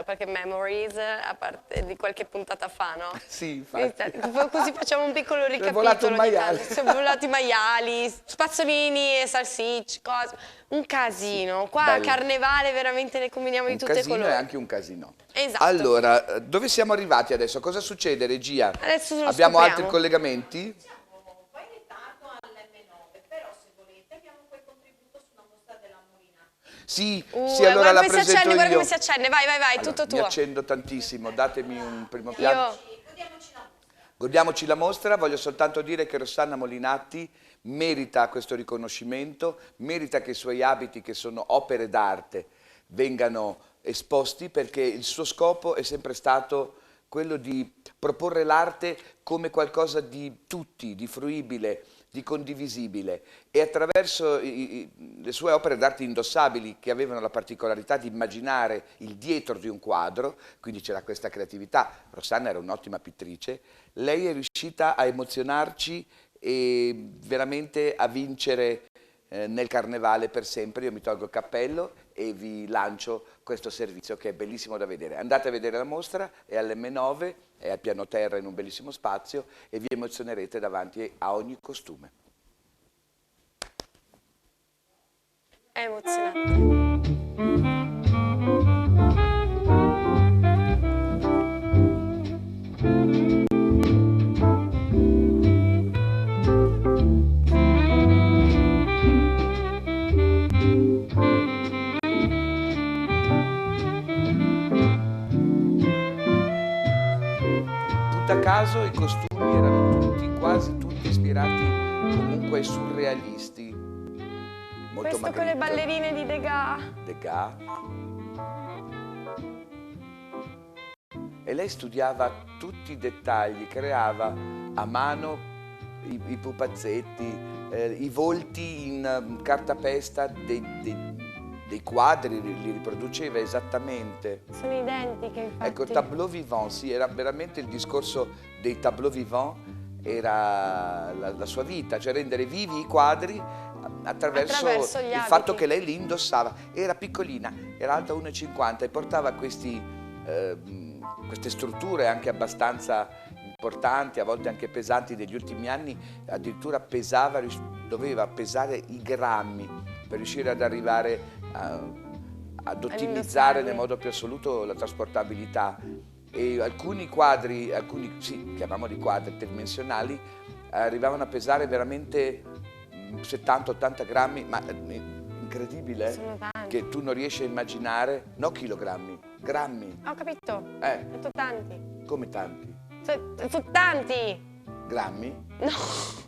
qualche memories a parte di qualche puntata fa, no? Sì, infatti. Così facciamo un piccolo ricapitolo. volato un ogni maiale. tanto. Sono volati maiali, spazzolini e salsicce, cose. Un casino. Qua a bello. Carnevale veramente ne combiniamo di Un tutte e casino colori. e anche un casino. Esatto. Allora, dove siamo arrivati adesso? Cosa succede, regia? Adesso lo Abbiamo scopriamo. altri collegamenti? Sì, sì, allora la guarda come si presento accende, guarda io. come si accende. Vai, vai, vai, Allora, tutto mi tuo. accendo tantissimo, datemi un primo piano. Io... Godiamoci la mostra, voglio soltanto dire che Rossana Molinatti merita questo riconoscimento, merita che i suoi abiti, che sono opere d'arte, vengano esposti, perché il suo scopo è sempre stato quello di proporre l'arte come qualcosa di tutti, di fruibile, di condivisibile, e attraverso le sue opere d'arte indossabili, che avevano la particolarità di immaginare il dietro di un quadro, quindi c'era questa creatività. Rossana era un'ottima pittrice, lei è riuscita a emozionarci e veramente a vincere nel carnevale per sempre. Io mi tolgo il cappello e vi lancio questo servizio che è bellissimo da vedere. Andate a vedere la mostra, è all'M9, è al piano terra in un bellissimo spazio e vi emozionerete davanti a ogni costume. È emozionante. A caso i costumi erano tutti, quasi tutti ispirati comunque ai surrealisti. Molto Questo Magritte. con le ballerine di Degas. Degas. E lei studiava tutti i dettagli, creava a mano i pupazzetti, i volti in cartapesta dei quadri, li riproduceva esattamente. Sono identiche, infatti. Ecco, tableau vivant, sì, era veramente il discorso dei tableau vivant, era la sua vita, cioè rendere vivi i quadri attraverso gli il fatto abiti. che lei li indossava. Era piccolina, era alta 1,50 e portava queste strutture anche abbastanza importanti, a volte anche pesanti degli ultimi anni, addirittura doveva pesare i grammi per riuscire ad arrivare ad ottimizzare nel modo più assoluto la trasportabilità. E alcuni quadri, sì, chiamiamoli quadri tridimensionali, arrivavano a pesare veramente 70-80 grammi, ma incredibile, Sono tanti. che tu non riesci a immaginare, no chilogrammi, grammi. Ho capito. Sono tanti. Come tanti? Sono tanti. Grammi? No.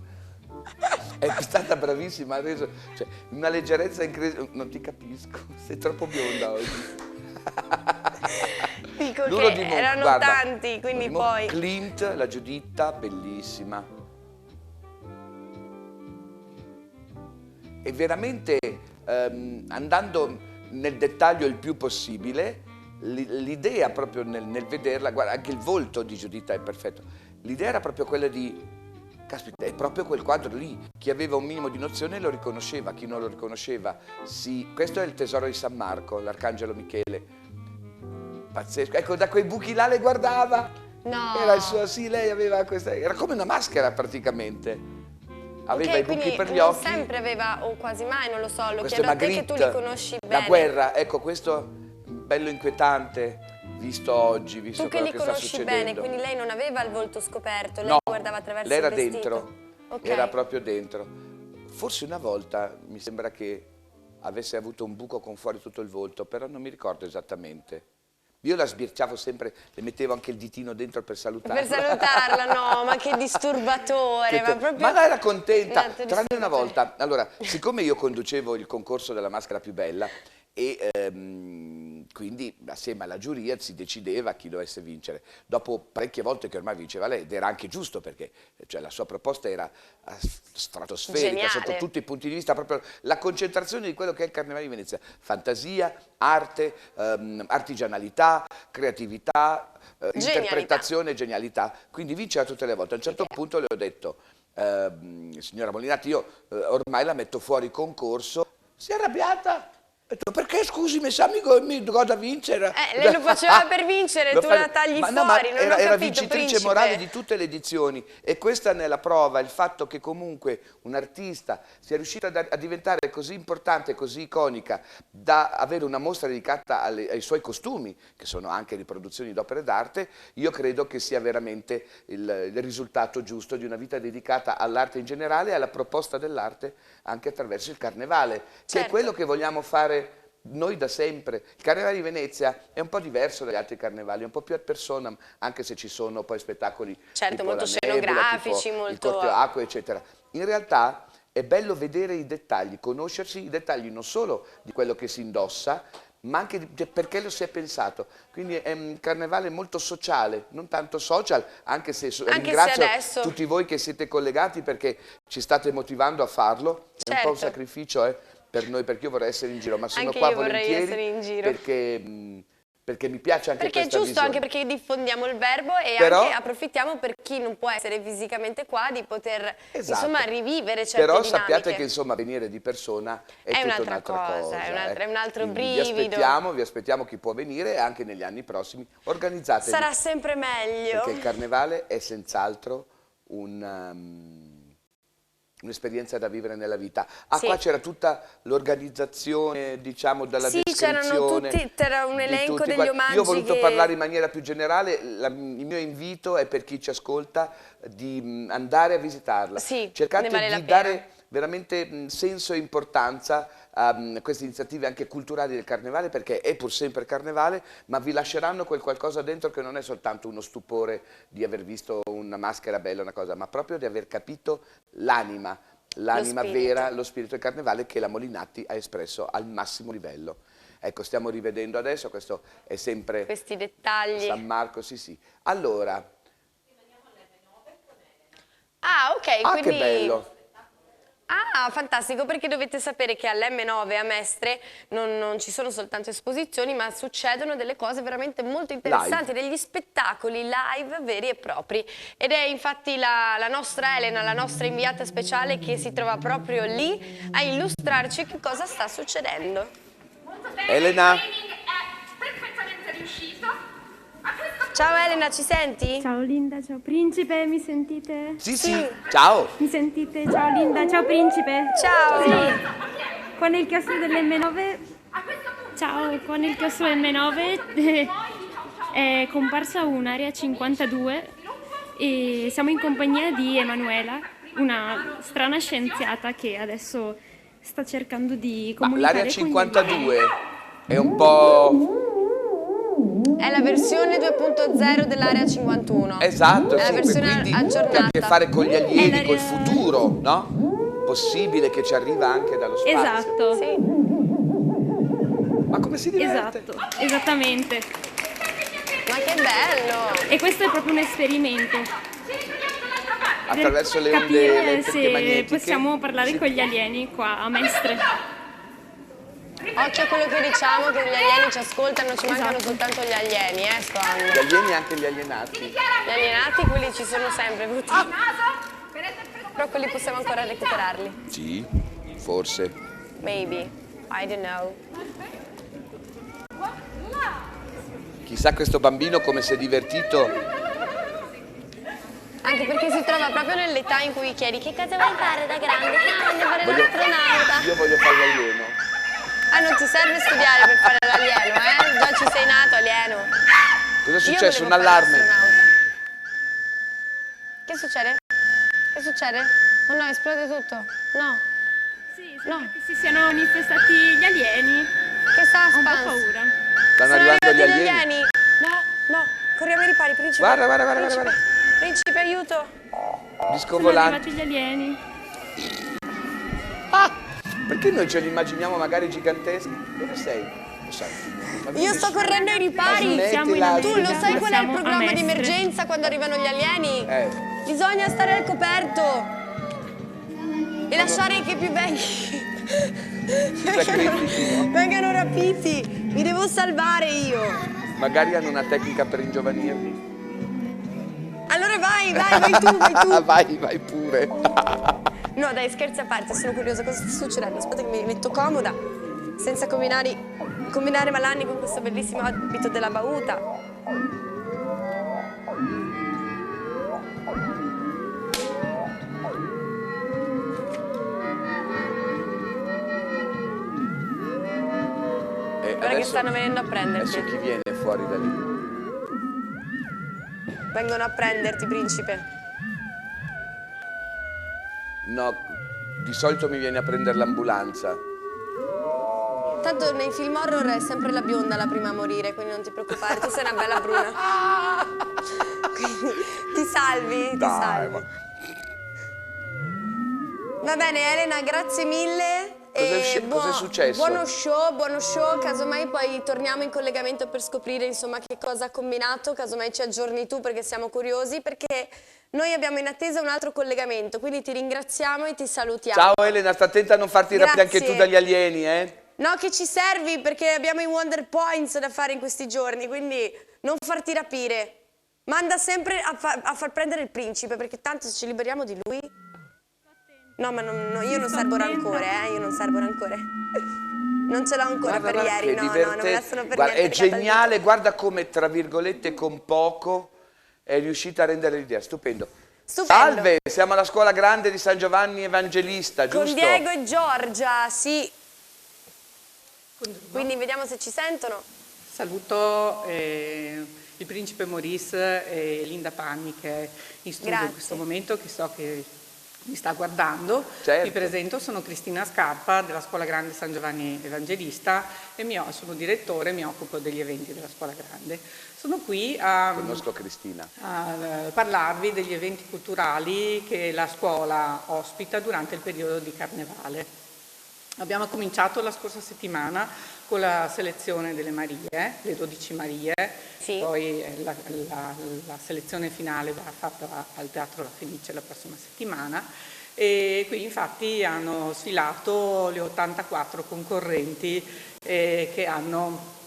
È stata bravissima adesso, cioè, una leggerezza incredibile, non ti capisco, sei troppo bionda oggi. Dico L'uno che di Mon- erano guarda, tanti, quindi di Mon- poi... Klimt, la Giuditta, bellissima. E veramente andando nel dettaglio il più possibile, l'idea proprio nel vederla, guarda, anche il volto di Giuditta è perfetto, l'idea era proprio quella di... Caspita, è proprio quel quadro lì. Chi aveva un minimo di nozione lo riconosceva, chi non lo riconosceva, sì. Questo è il tesoro di San Marco, l'Arcangelo Michele. Pazzesco. Ecco, da quei buchi là le guardava. No. Era il suo, sì, lei aveva questa... Era come una maschera praticamente. Aveva i buchi per gli non occhi. sempre aveva, o quasi mai, non lo so, lo Questo chiedo è a te che tu li Magritte, conosci la bene. guerra, ecco, questo bello inquietante, visto oggi, visto Tu che quello li che sta conosci succedendo. bene, quindi lei non aveva il volto scoperto, lei No, guardava attraverso lei era il vestito. dentro, Ok. era proprio dentro. Forse una volta mi sembra che avesse avuto un buco con fuori tutto il volto, però non mi ricordo esattamente. Io la sbirciavo sempre, le mettevo anche il ditino dentro per salutarla. Per salutarla, no, ma che disturbatore, ma proprio... Ma lei era contenta, Un atto tranne una disturbatore. volta. Allora, siccome io conducevo il concorso della maschera più bella e quindi assieme alla giuria si decideva chi dovesse vincere. Dopo parecchie volte che ormai vinceva lei, ed era anche giusto perché cioè, la sua proposta era stratosferica Geniale. sotto tutti i punti di vista, proprio la concentrazione di quello che è il Carnevale di Venezia. Fantasia, arte, artigianalità, creatività, interpretazione, genialità. Quindi vinceva tutte le volte. A un certo punto le ho detto, signora Molinati, io ormai la metto fuori concorso. Si è arrabbiata. Ho detto, perché scusi, mi sa mi goda vincere? Lei lo faceva per vincere, tu la tagli no, ma fuori, non ho era capito, vincitrice principe. morale di tutte le edizioni e questa ne è la prova, il fatto che comunque un artista sia riuscita a diventare così importante, così iconica, da avere una mostra dedicata ai suoi costumi, che sono anche riproduzioni d'opere d'arte, io credo che sia veramente il risultato giusto di una vita dedicata all'arte in generale e alla proposta dell'arte anche attraverso il Carnevale, che Certo. è quello che vogliamo fare noi da sempre. Il Carnevale di Venezia è un po' diverso dagli altri carnevali, è un po' più ad personam, anche se ci sono poi spettacoli Certo, tipo molto la Nebbula, scenografici, tipo molto... il Corteo Acqua, eccetera. In realtà è bello vedere i dettagli, conoscersi i dettagli non solo di quello che si indossa, ma anche perché lo si è pensato. Quindi è un carnevale molto sociale, non tanto social, anche se ringrazio adesso... tutti voi che siete collegati perché ci state motivando a farlo. È un po' un Certo. sacrificio per noi, perché io vorrei essere in giro, ma sono Anche qua io vorrei volentieri essere in giro. perché perché mi piace anche perché è questa giusto, visione. anche perché diffondiamo il verbo e Però- anche approfittiamo per chi non può essere fisicamente qua di poter Esatto. insomma rivivere certe Però dinamiche. sappiate che insomma venire di persona è tutta un'altra cosa, è un altro Quindi brivido. vi aspettiamo chi può venire e anche negli anni prossimi organizzatevi. Sarà sempre meglio. Perché il carnevale è senz'altro un'esperienza da vivere nella vita. Sì. Qua c'era tutta l'organizzazione, diciamo, dalla Sì, c'erano descrizione. tutti, c'era un di elenco tutti. degli Guarda, omaggi io ho voluto che- parlare in maniera più generale, il mio invito è per chi ci ascolta di andare a visitarla. Sì, cercate ne vale la di pena. dare veramente senso e importanza a queste iniziative anche culturali del carnevale, perché è pur sempre carnevale, ma vi lasceranno quel qualcosa dentro che non è soltanto uno stupore di aver visto una maschera bella, una cosa, ma proprio di aver capito l'anima vera, lo spirito del carnevale che la Molinatti ha espresso al massimo livello. Ecco, stiamo rivedendo adesso, questo è sempre Questi dettagli. San Marco, sì. Allora, Ah, ok, che quindi... bello! Ah, fantastico, perché dovete sapere che all'M9 a Mestre non ci sono soltanto esposizioni, ma succedono delle cose veramente molto interessanti, degli spettacoli live veri e propri. Ed è infatti la nostra Elena, la nostra inviata speciale, che si trova proprio lì a illustrarci che cosa sta succedendo. Elena? Perfettamente riuscito. Ciao Elena, ci senti? Ciao Linda, ciao Principe, mi sentite? Sì, ciao! Mi sentite? Ciao Linda, ciao Principe. Ciao! Sì. Con il chiostro dell'M9. Ciao, con il chiostro dell'M9 è comparsa un'area 52 e siamo in compagnia di Emanuela, una strana scienziata che adesso sta cercando di comunicare L'area con gli 52 è un po'... È la versione 2.0 dell'area 51. Esatto, è la sì, versione quindi aggiornata. che ha a che fare con gli alieni, l'area- col futuro, no? Possibile che ci arriva anche dallo spazio. Esatto. Sì. Ma come si diverte? Esatto, esattamente. Ma che bello! E questo è proprio un esperimento. Attraverso le onde Capire elettriche se magnetiche. possiamo parlare con gli alieni qua a Mestre. Occhio a quello che diciamo, che gli alieni ci ascoltano, ci mancano Esatto. soltanto gli alieni, sto anno. Gli alieni e anche gli alienati. Gli alienati, quelli ci sono sempre, purtroppo. Però quelli possiamo ancora recuperarli. Sì, forse. Maybe. I don't know. Chissà questo bambino come si è divertito. Anche perché si trova proprio nell'età in cui chiedi che cosa vuoi fare da grande? Ah, voglio fare l'astronauta. Io voglio fare l'alieno. Ah, non ti serve studiare per fare l'alieno, eh? Già ci sei nato, alieno. Cosa è Io successo? Un volevo fare allarme? l'astronauta. Che succede? Che succede? Oh no, esplode tutto. No. Sì, sembra che si siano manifestati gli alieni. Che sta Ho un po' spans? paura. Stanno arrivando gli alieni. No, no, corriamo ai ripari, principe. Guarda. Principe, principe, aiuto. Disco Sono volante. arrivati gli alieni. Perché noi ce li immaginiamo magari giganteschi? Dove sei? Lo sai. Io sto correndo ai ripari. Ma Siamo in smettila. Tu lo sai qual è il Siamo a programma di Mestre. emergenza quando arrivano gli alieni? Bisogna stare al coperto e lasciare che più vecchi vengano rapiti. Mi devo salvare io. Magari hanno una tecnica per ingiovanirli. Allora vai tu. vai pure. No dai, scherzi a parte, sono curiosa cosa sta succedendo. Aspetta che mi metto comoda, senza combinare malanni con questo bellissimo abito della Bauta. Guarda che stanno venendo a prenderti. Adesso chi viene fuori da lì? Vengono a prenderti, principe. No, di solito mi viene a prendere l'ambulanza. Tanto nei film horror è sempre la bionda la prima a morire, quindi non ti preoccupare, tu sei una bella bruna. Quindi ti salvi, ti salvi. Va bene Elena, grazie mille. Cos'è successo? Buono show, casomai poi torniamo in collegamento per scoprire insomma che cosa ha combinato, casomai ci aggiorni tu perché siamo curiosi, perché noi abbiamo in attesa un altro collegamento, quindi ti ringraziamo e ti salutiamo. Ciao Elena, sta attenta a non farti rapire anche tu dagli alieni, eh? No, che ci servi perché abbiamo i Wonder Points da fare in questi giorni, quindi non farti rapire. Manda sempre a far prendere il principe, perché tanto se ci liberiamo di lui... No, ma io non serbo rancore, io non serbo rancore. Non ce l'ho ancora per ieri, no, non me la sono per Guarda, niente è geniale, guarda come, tra virgolette, con poco è riuscita a rendere l'idea, stupendo. Salve, siamo alla scuola grande di San Giovanni Evangelista, giusto? Con Diego e Giorgia, sì. Quindi vediamo se ci sentono. Saluto il principe Maurice e Linda Panni che è in studio in questo momento, che so che mi sta guardando. Certo. Mi presento, sono Cristina Scarpa della Scuola Grande San Giovanni Evangelista e sono direttore, mi occupo degli eventi della Scuola Grande. Sono qui Conosco Cristina. a parlarvi degli eventi culturali che la scuola ospita durante il periodo di Carnevale. Abbiamo cominciato la scorsa settimana con la selezione delle Marie, le 12 Marie, poi la selezione finale verrà fatta al Teatro La Fenice la prossima settimana e qui infatti hanno sfilato le 84 concorrenti che hanno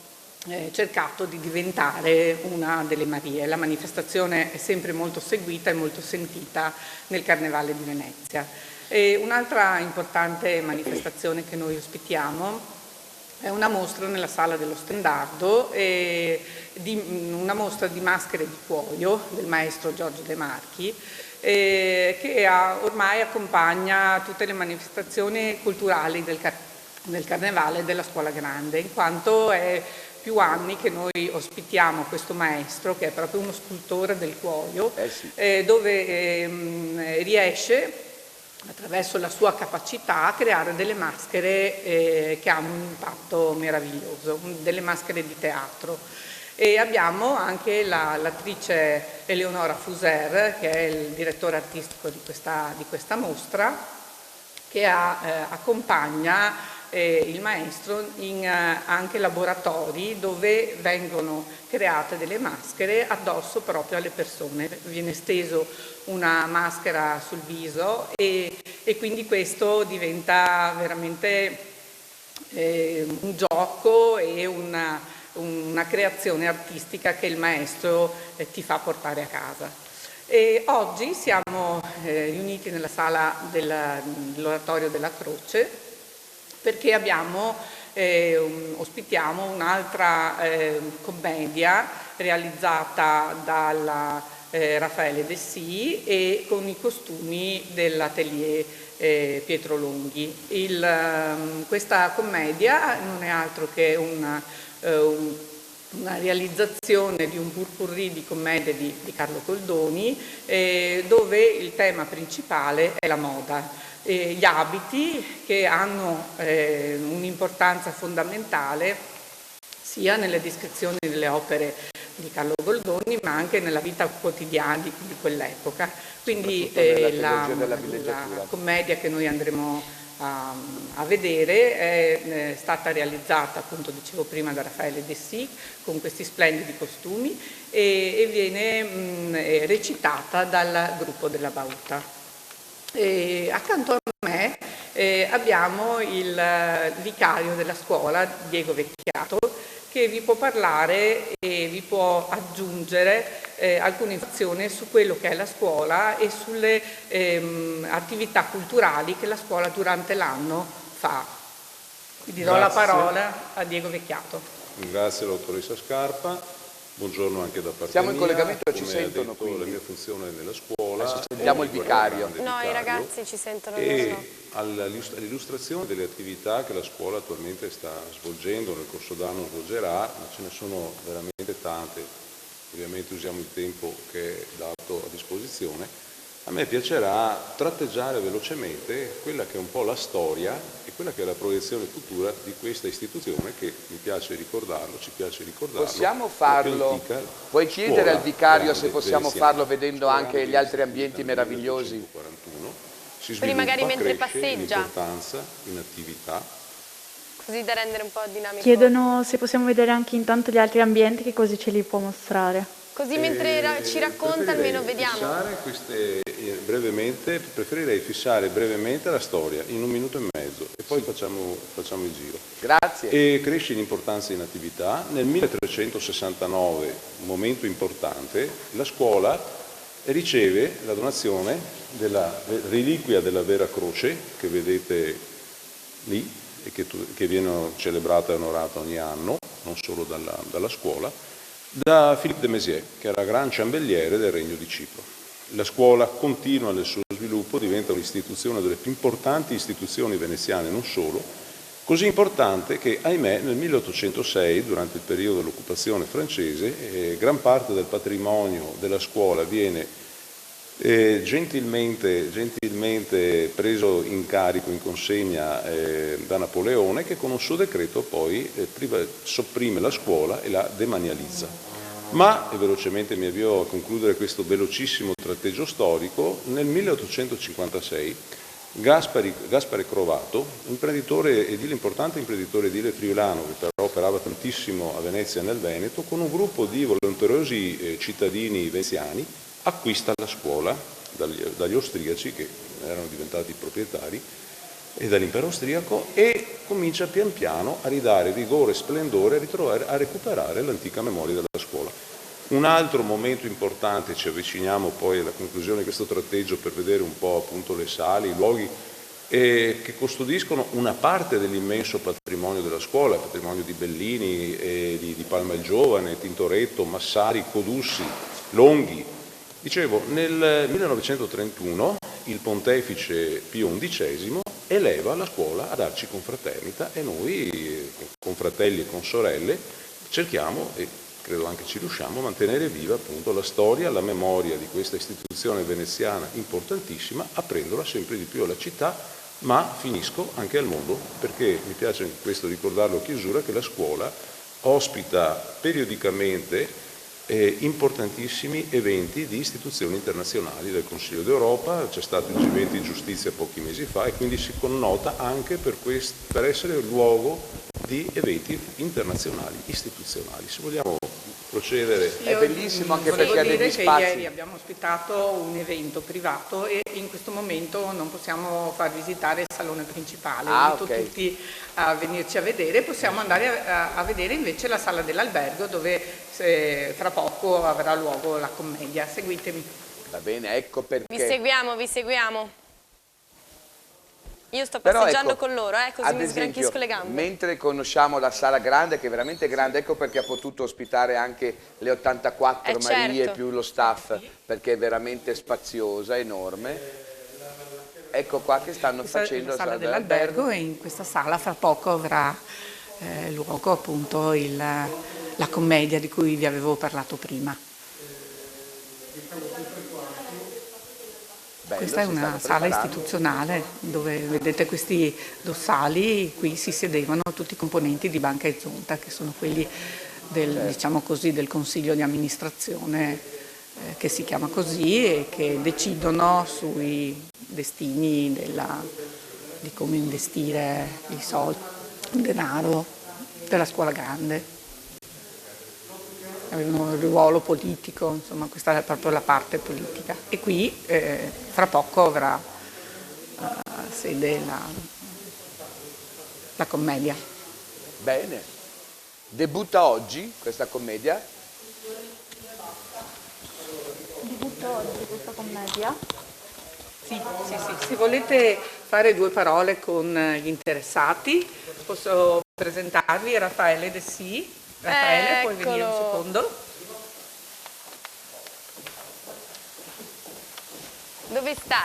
cercato di diventare una delle Marie. La manifestazione è sempre molto seguita e molto sentita nel Carnevale di Venezia. Un'altra importante manifestazione che noi ospitiamo è una mostra nella Sala dello Stendardo, una mostra di maschere di cuoio del maestro Giorgio De Marchi, che ormai accompagna tutte le manifestazioni culturali del Carnevale della Scuola Grande, in quanto è più anni che noi ospitiamo questo maestro, che è proprio uno scultore del cuoio, dove riesce attraverso la sua capacità a creare delle maschere che hanno un impatto meraviglioso, delle maschere di teatro. E abbiamo anche l'attrice Eleonora Fuser, che è il direttore artistico di questa mostra, che accompagna il maestro in anche laboratori dove vengono create delle maschere addosso proprio alle persone. Viene steso una maschera sul viso e quindi questo diventa veramente un gioco e una creazione artistica che il maestro ti fa portare a casa. E oggi siamo riuniti nella sala dell'Oratorio della Croce perché ospitiamo un'altra commedia realizzata dalla Raffaele Dessì e con i costumi dell'atelier Pietro Longhi. Questa commedia non è altro che una realizzazione di un purpurri di commedie di Carlo Goldoni, dove il tema principale è la moda. Gli abiti che hanno un'importanza fondamentale sia nelle descrizioni delle opere di Carlo Goldoni ma anche nella vita quotidiana di quell'epoca. Quindi la commedia che noi andremo a vedere è stata realizzata, appunto dicevo prima, da Raffaele Dessì con questi splendidi costumi e viene recitata dal gruppo della Bauta. Accanto a me abbiamo il vicario della scuola, Diego Vecchiato, che vi può parlare e vi può aggiungere alcune informazioni su quello che è la scuola e sulle attività culturali che la scuola durante l'anno fa. Quindi do la parola a Diego Vecchiato. Grazie alla dottoressa Scarpa. Buongiorno anche da parte Siamo mia. in collegamento, ci Come sentono detto, quindi. la mia funzione nella scuola. Adesso sentiamo il vicario. No, i ragazzi ci sentono. E all'illustrazione delle attività che la scuola attualmente sta svolgendo, nel corso d'anno svolgerà, ma ce ne sono veramente tante. Ovviamente usiamo il tempo che è dato a disposizione. A me piacerà tratteggiare velocemente quella che è un po' la storia e quella che è la proiezione futura di questa istituzione che mi piace ricordarlo, ci piace ricordarlo. Possiamo farlo? Puoi chiedere al vicario se possiamo farlo vedendo anche gli altri ambienti meravigliosi? Si Quindi magari mentre cresce in passeggia. importanza, in attività. Così da rendere un po' dinamico. Chiedono se possiamo vedere anche intanto gli altri ambienti, che così ce li può mostrare. Così mentre ci racconta almeno vediamo. Preferirei fissare brevemente la storia, in 1 minuto e mezzo. mezzo e poi facciamo il giro. Grazie. E cresce in importanza in attività. Nel 1369, un momento importante, la scuola riceve la donazione della reliquia della Vera Croce, che vedete lì, e che viene celebrata e onorata ogni anno, non solo dalla scuola, da Philippe de Maizière, che era gran ciambelliere del Regno di Cipro. La scuola continua nel suo sviluppo, diventa un'istituzione delle più importanti istituzioni veneziane, non solo, così importante che, ahimè, nel 1806, durante il periodo dell'occupazione francese, gran parte del patrimonio della scuola viene gentilmente preso in carico, in consegna da Napoleone, che con un suo decreto poi sopprime la scuola e la demanializza. Ma, e velocemente mi avvio a concludere questo velocissimo tratteggio storico, nel 1856 Gaspare Crovato, importante imprenditore edile friulano, che però operava tantissimo a Venezia e nel Veneto, con un gruppo di volenterosi cittadini veneziani, acquista la scuola dagli austriaci, che erano diventati proprietari, e dall'impero austriaco, e comincia pian piano a ridare vigore e splendore, a recuperare l'antica memoria della scuola. Un altro momento importante, ci avviciniamo poi alla conclusione di questo tratteggio per vedere un po' appunto le sale, i luoghi che custodiscono una parte dell'immenso patrimonio della scuola, il patrimonio di Bellini, di Palma il Giovane, Tintoretto, Massari, Codussi, Longhi. Dicevo, nel 1931 il pontefice Pio XI eleva la scuola ad arciconfraternita e noi, con fratelli e con sorelle, cerchiamo, e credo anche ci riusciamo, a mantenere viva appunto la storia, la memoria di questa istituzione veneziana importantissima, aprendola sempre di più alla città, ma finisco anche al mondo, perché mi piace questo ricordarlo a chiusura, che la scuola ospita periodicamente importantissimi eventi di istituzioni internazionali, del Consiglio d'Europa, c'è stato il G20 Giustizia pochi mesi fa, e quindi si connota anche per essere luogo di eventi internazionali, istituzionali. Se vogliamo procedere, è bellissimo anche perché ha degli dire spazi. che ieri abbiamo ospitato un evento privato e in questo momento non possiamo far visitare il salone principale, invito tutti a venirci a vedere, possiamo andare a vedere invece la sala dell'albergo, dove fra poco avrà luogo la commedia. Seguitemi. Va bene, ecco perché. Vi seguiamo. Io sto Però passeggiando ecco, con loro, così ad mi esempio, sgranchisco le gambe. mentre conosciamo la sala grande, che è veramente grande, ecco perché ha potuto ospitare anche le 84 Marie certo. più lo staff, perché è veramente spaziosa, enorme. Ecco qua che stanno facendo la sala dell'albergo, e in questa sala fra poco avrà luogo appunto la commedia di cui vi avevo parlato prima. Questa è una sala istituzionale dove vedete questi dossali, qui si sedevano tutti i componenti di Banca e Zonta, che sono quelli diciamo così, del consiglio di amministrazione, che si chiama così, e che decidono sui destini di come investire i soldi, il denaro della scuola grande. Avevano un ruolo politico, insomma questa è proprio la parte politica. E qui fra poco avrà sede la commedia. Bene. Debutta oggi questa commedia? Debutta oggi questa commedia? Sì. Se volete fare due parole con gli interessati, posso presentarvi Raffaele De Sì. Raffaele, puoi venire un secondo? Dove sta?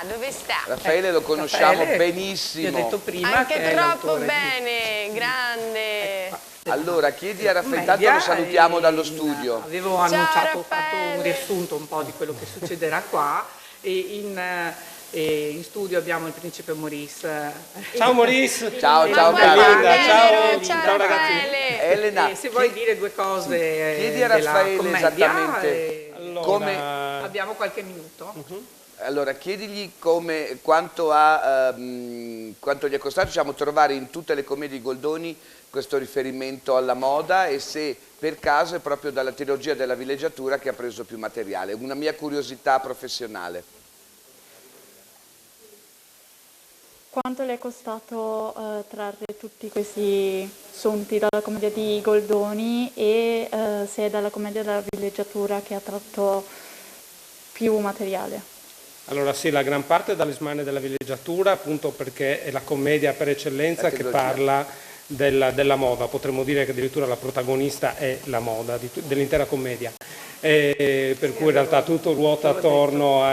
Raffaele lo conosciamo Raffaele, benissimo. Ti ho detto prima Anche che è troppo l'autore bene, grande. Allora, chiedi a Raffaele, intanto lo salutiamo dallo studio. Avevo annunciato, ho fatto un riassunto un po' di quello che succederà qua, e in studio abbiamo il principe Maurice. Ciao Maurice. Ciao Belinda, ciao ragazzi. Elena, Se vuoi dire due cose chiedi a della Raffaele commedia, esattamente come. Abbiamo qualche minuto. Allora, chiedigli quanto gli è costato, diciamo, trovare in tutte le commedie di Goldoni questo riferimento alla moda, e se per caso è proprio dalla trilogia della villeggiatura che ha preso più materiale. Una mia curiosità professionale. Quanto le è costato trarre tutti questi sunti dalla commedia di Goldoni e se è dalla commedia della villeggiatura che ha tratto più materiale? Allora sì, la gran parte è dall'Ismane della villeggiatura, appunto perché è la commedia per eccellenza che parla della moda. Potremmo dire che addirittura la protagonista è la moda dell'intera commedia. Per cui in realtà tutto ruota attorno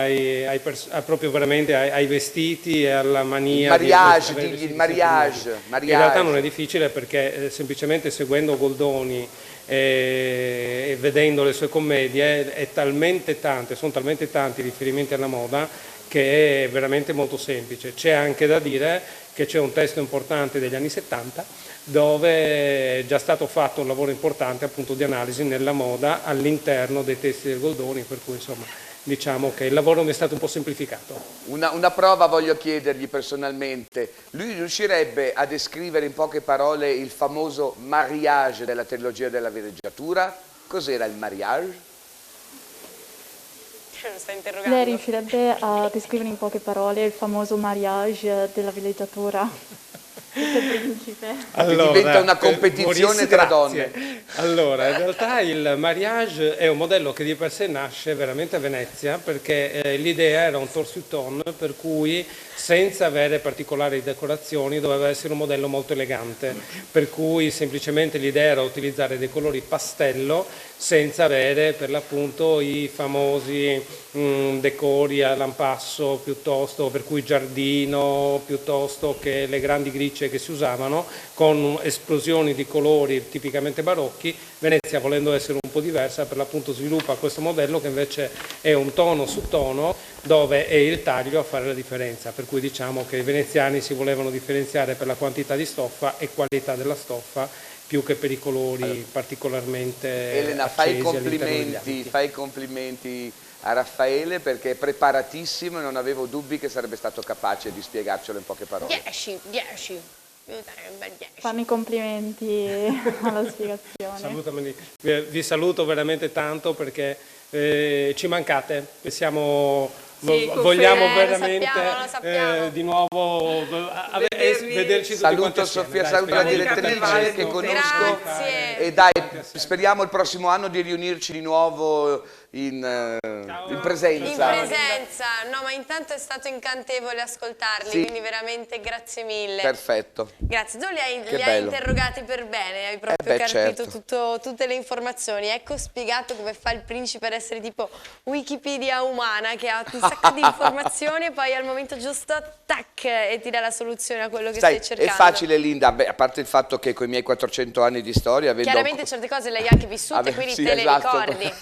proprio veramente ai vestiti e alla mania il mariage. In realtà non è difficile perché semplicemente seguendo Goldoni e vedendo le sue commedie sono talmente tanti i riferimenti alla moda che è veramente molto semplice. C'è anche da dire che c'è un testo importante degli anni 70 dove è già stato fatto un lavoro importante appunto di analisi nella moda all'interno dei testi del Goldoni, per cui insomma diciamo che il lavoro mi è stato un po' semplificato. Una prova voglio chiedergli personalmente, lui riuscirebbe a descrivere in poche parole il famoso mariage della trilogia della villeggiatura? Cos'era il mariage? Lei riuscirebbe a descrivere in poche parole il famoso mariage della villeggiatura? Allora, diventa una competizione tra donne. Allora, in realtà il mariage è un modello che di per sé nasce veramente a Venezia perché l'idea era un torsiton per cui senza avere particolari decorazioni doveva essere un modello molto elegante, per cui semplicemente l'idea era utilizzare dei colori pastello senza avere per l'appunto i famosi decori a lampasso piuttosto, per cui giardino piuttosto che le grandi gricce che si usavano, con esplosioni di colori tipicamente barocchi. Venezia, volendo essere un po' diversa, per l'appunto sviluppa questo modello che invece è un tono su tono dove è il taglio a fare la differenza, per cui diciamo che i veneziani si volevano differenziare per la quantità di stoffa e qualità della stoffa più che per i colori particolarmente Elena, fai i complimenti a Raffaele perché è preparatissimo e non avevo dubbi che sarebbe stato capace di spiegarcelo in poche parole. 10. Fanno i complimenti alla spiegazione. Vi saluto veramente tanto perché ci mancate, vogliamo veramente lo sappiamo. di nuovo vederci tutti Saluto Sofia, saluto la direttrice che conosco. Grazie. E dai, speriamo il prossimo anno di riunirci di nuovo in presenza. In presenza, no, ma intanto è stato incantevole ascoltarli, Sì. quindi veramente grazie mille. Perfetto. Grazie, tu li hai bello. interrogati per bene, hai proprio carpito certo. tutte le informazioni. Ecco spiegato come fa il principe ad essere tipo Wikipedia umana, che ha un sacco di informazioni e poi al momento giusto, tac, e ti dà la soluzione a quello che stai cercando. È facile Linda, beh, a parte il fatto che con i miei 400 anni di storia... Chiaramente certe cose le hai anche vissute, quindi te le ricordi.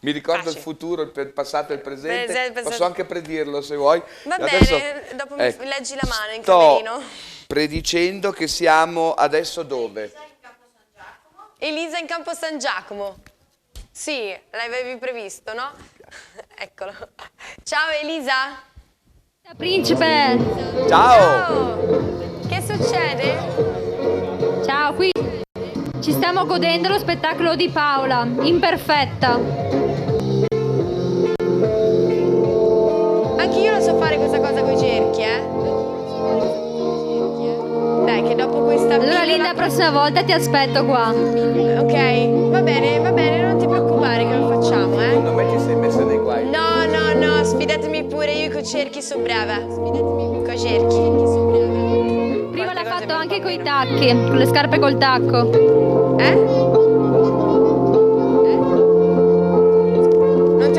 Mi ricordo Facile. il futuro, il passato e il presente. Presente. Posso anche predirlo se vuoi. Va Adesso, bene, dopo mi leggi la mano in sto camerino. predicendo che siamo adesso dove? Elisa in Campo San Giacomo. Sì, l'avevi previsto, no? Eccolo. Ciao Elisa. Ciao principe. Ciao. Che succede? Ciao, qui ci stiamo godendo lo spettacolo di Paola, imperfetta. Anche io lo so fare questa cosa con i cerchi, Dai, che dopo questa... Allora Linda, la prossima volta ti aspetto qua. Ok, va bene, non ti preoccupare che lo facciamo, Secondo me ti sei messa nei guai. No, sfidatemi pure, io con i cerchi sono brava. Con i cerchi. Prima l'ha fatto anche con i tacchi, con le scarpe col tacco.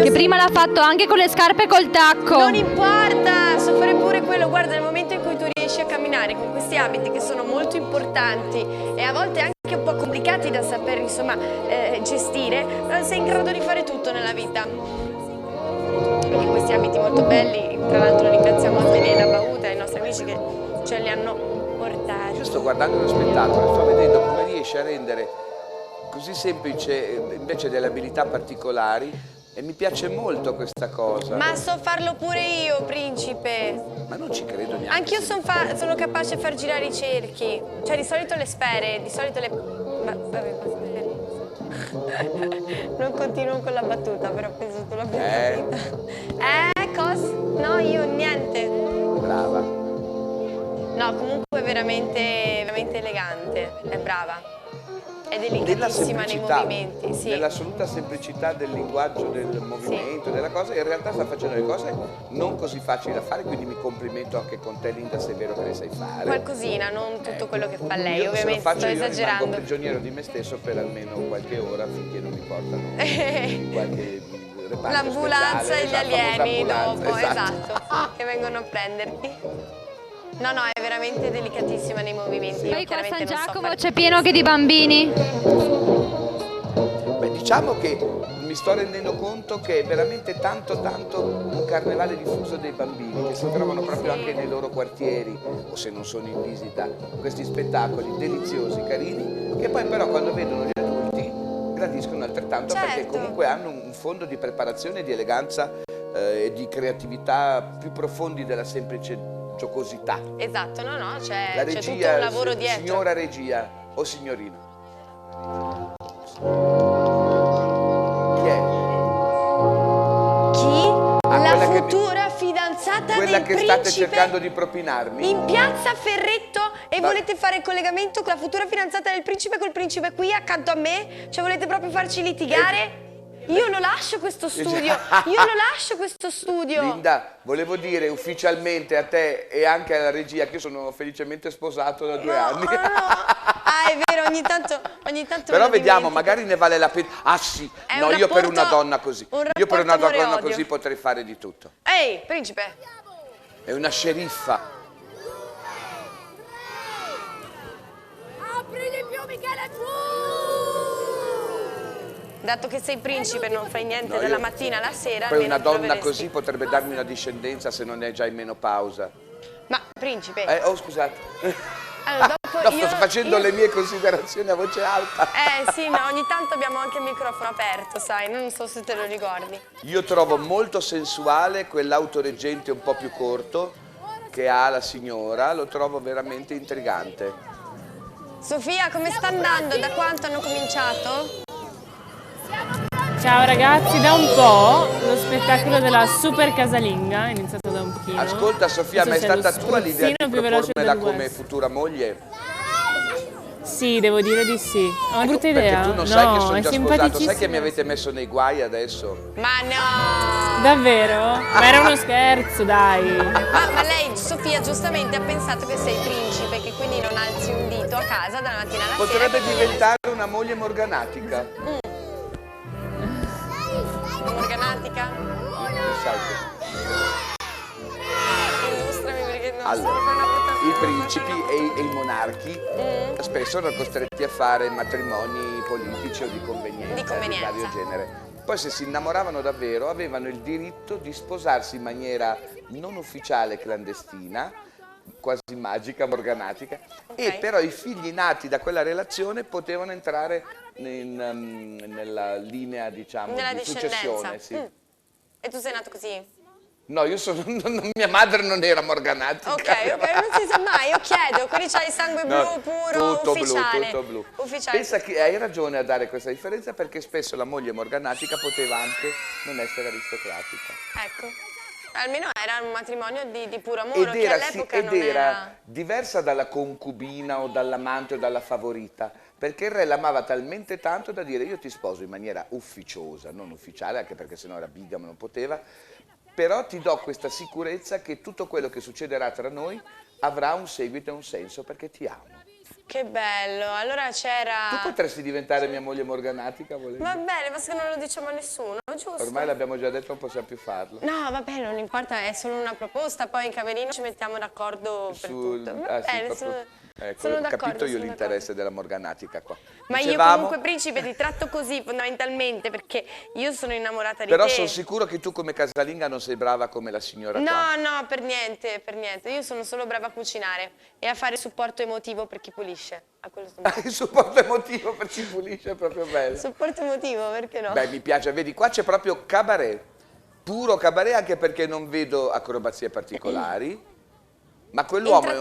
Che prima l'ha fatto anche con le scarpe col tacco. Non importa, so fare pure quello. Guarda, nel momento in cui tu riesci a camminare con questi abiti che sono molto importanti e a volte anche un po' complicati da saper, insomma, gestire, sei in grado di fare tutto nella vita. Quindi questi abiti molto belli, tra l'altro ringraziamo anche Nela Bauta e i nostri amici che ce li hanno portati. Io sto guardando lo spettacolo e sto vedendo come riesce a rendere così semplice invece delle abilità particolari. E mi piace molto questa cosa. Ma so farlo pure io, principe. Ma non ci credo neanche. Anch'io sono capace di far girare i cerchi. Cioè, di solito le sfere, di solito le... Ma, vabbè, non continuo con la battuta, però penso tu l'abbia capita. Cosa? No, io niente. Brava. è veramente elegante, è brava. È Nella delicatissima nei semplicità, movimenti, sì. nell'assoluta semplicità del linguaggio, del movimento, della cosa, in realtà sta facendo le cose non così facili da fare, quindi mi complimento anche con te, Linda, se è vero che le sai fare. Qualcosina, non tutto quello che fa lei, Io, ovviamente se lo faccio sto io rimango esagerando. prigioniero di me stesso per almeno qualche ora finché non mi portano in qualche reparto L'ambulanza speciale, e gli la famosa alieni ambulanza, dopo, esatto, che vengono a prenderti. No, no, è veramente delicatissima nei movimenti. Io Poi qua a chiaramente San non so Giacomo fare c'è pieno che di bambini. Beh, diciamo che mi sto rendendo conto che è veramente tanto un carnevale diffuso dei bambini che si trovano proprio anche nei loro quartieri o se non sono in visita, questi spettacoli deliziosi, carini, che poi però quando vedono gli adulti gradiscono altrettanto, perché comunque hanno un fondo di preparazione, di eleganza e di creatività più profondi della semplice giocosità. Esatto, no, no, La c'è regia, tutto un lavoro dietro. Signora regia o signorino? Chi è? La quella che futura fidanzata quella del che principe state cercando di propinarmi? in piazza Ferretto e volete fare il collegamento con la futura fidanzata del principe col principe qui accanto a me? Cioè volete proprio farci litigare? Io lo lascio questo studio, io lo lascio questo studio. Linda, volevo dire ufficialmente a te e anche alla regia che io sono felicemente sposato da 2 anni. Ah, è vero, ogni tanto Però me lo vediamo, dimentico. magari ne vale la pena. Ah sì, È no, un io per una rapporto- donna così. un Io per una rapporto donna amore-odio. così potrei fare di tutto. Ehi, principe. È una sceriffa. Apri di più, Michele, Dato che sei principe e non fai niente No, dalla io- mattina alla sera, Poi almeno una donna proveresti. così potrebbe darmi una discendenza se non è già in menopausa. Ma, principe, Oh, scusate. allora dopo No, sto facendo le mie considerazioni a voce alta. sì, no, ogni tanto abbiamo anche il microfono aperto, sai, non so se te lo ricordi. Io trovo molto sensuale quell'autoreggente un po' più corto che ha la signora, lo trovo veramente intrigante. Sofia, come sta andando? Da quanto hanno cominciato? Ciao ragazzi, da un po' lo spettacolo della super casalinga è iniziato da un pochino. Ascolta Sofia, ma è Adesso c'è stata lo tua l'idea di spruzzino più veloce propormela del come West. futura moglie? Sì, devo dire di sì. È una brutta idea. Perché tu non sai che sono è già sposato, sai che mi simpaticissima. avete messo nei guai adesso? Ma no! Davvero? Ma era uno scherzo, dai. Ma lei, Sofia, giustamente ha pensato che sei principe, che quindi non alzi un dito a casa dalla mattina alla Potrebbe sera. diventare una moglie morganatica. Morganatica? Illustrami perché non Allora, so una brutta i principi e i monarchi spesso erano costretti a fare matrimoni politici o di convenienza di vario genere. Poi se si innamoravano davvero avevano il diritto di sposarsi in maniera non ufficiale, clandestina, quasi magica, morganatica, e però i figli nati da quella relazione potevano entrare nella linea, diciamo, Nella di discendenza. successione. Sì. E tu sei nato così? No, io sono, mia madre non era morganatica. Ok, non si sa mai, io chiedo, quelli c'hai il sangue blu No, puro, tutto ufficiale. Blu, tutto blu. Ufficiale. Pensa che hai ragione a dare questa differenza perché spesso la moglie morganatica poteva anche non essere aristocratica. Ecco, almeno era un matrimonio di puro amore, che all'epoca ed non era... diversa dalla concubina o dall'amante o dalla favorita, perché il re l'amava talmente tanto da dire io ti sposo in maniera ufficiosa, non ufficiale, anche perché sennò era bigamo, non poteva, però ti do questa sicurezza che tutto quello che succederà tra noi avrà un seguito e un senso perché ti amo. Che bello, allora c'era... Tu potresti diventare mia moglie morganatica, volendo? Va bene, basta che non lo diciamo a nessuno, giusto? Ormai l'abbiamo già detto, non possiamo più farlo. No, vabbè, non importa, è solo una proposta, poi in camerino ci mettiamo d'accordo per tutto. Va bene, Ecco, sono ho d'accordo, capito io sono l'interesse della morganatica qua. Ma io Dicevamo, comunque, principe, ti tratto così fondamentalmente perché io sono innamorata di però te. sono sicuro che tu come casalinga non sei brava come la signora qua. No, no, per niente, per niente. Io sono solo brava a cucinare e a fare supporto emotivo per chi pulisce. A quello sono Il supporto emotivo per chi pulisce è proprio bello. supporto emotivo, perché no? Beh, mi piace, vedi, qua c'è proprio cabaret, puro cabaret, anche perché non vedo acrobazie particolari, ma quell'uomo è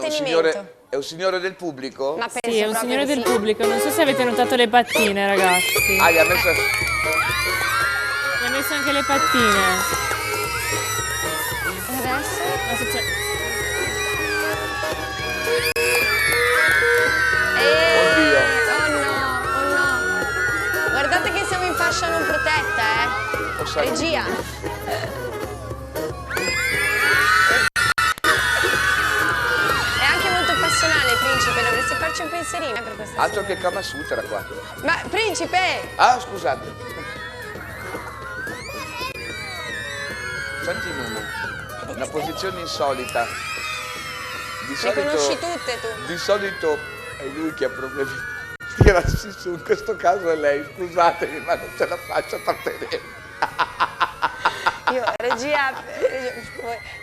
un signore del pubblico? Ma Sì, è un signore del pubblico. Non so se avete notato le pattine, ragazzi. Ah, gli ha messo... Mi ha messo anche le pattine. Adesso? Adesso c'è... Oddio. Oh no, oh no. Guardate che siamo in fascia non protetta, Regia. È anche molto passionale, principe, dovresti farci un pensierino per questa Altro che Kama Sutra qua. Ma, principe! Ah, scusate. Senti Nuno, una posizione insolita. Le conosci tutte tu. Di solito è lui che ha problemi di tirarsi su, in questo caso è lei, scusatemi, ma non ce la faccio a trattenere. Io, regia,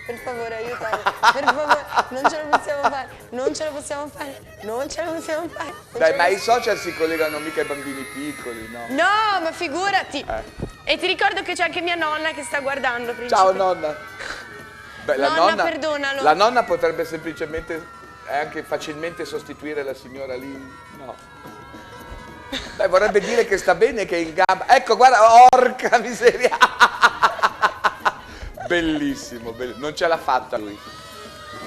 per favore aiutami, per favore, non ce lo possiamo fare, non ce lo possiamo fare, non ce lo possiamo fare. Dai, ma i social si collegano mica ai bambini piccoli, no? No, ma figurati. E ti ricordo che c'è anche mia nonna che sta guardando, principe. Ciao nonna. Beh, Nonna, perdonalo. La nonna potrebbe semplicemente anche facilmente sostituire la signora lì, no. Dai, vorrebbe dire che sta bene, che è in gamba. Ecco, guarda, orca miseria. Bellissimo, non ce l'ha fatta lui.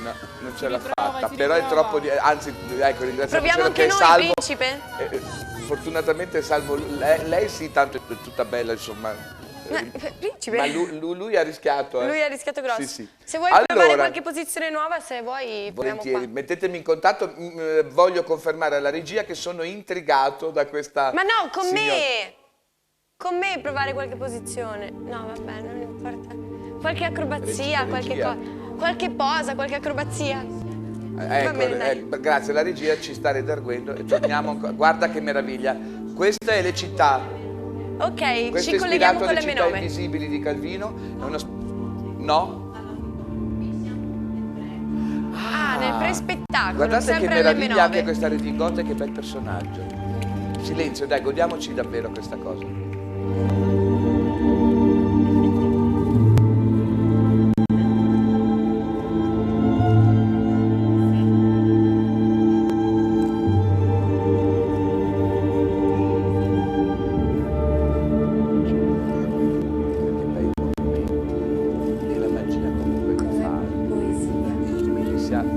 No, non ce l'ha fatta, però è troppo anzi, ecco, ringraziamo proviamo anche che è noi, salvo. principe. Fortunatamente è salvo lei sì, tanto è tutta bella, insomma. Principe. Ma lui ha rischiato. Lui ha rischiato grosso. Sì, sì. Se vuoi provare qualche posizione nuova, se vuoi, proviamo volentieri, qua. mettetemi in contatto, voglio confermare alla regia che sono intrigato da questa Ma no, con signora. me! Con me provare qualche posizione. No, vabbè, non importa. Qualche acrobazia, qualche posa, qualche acrobazia. Ecco, grazie, la regia ci sta redarguendo e torniamo. Guarda che meraviglia. Questa è Le città. Ok, Questo ci è colleghiamo ispirato con alle le città menove. invisibili di Calvino. È uno... No? Nel pre-spettacolo, Guardate che sempre alle meraviglia menove. anche questa redingote e che bel personaggio. Silenzio, dai, godiamoci davvero questa cosa.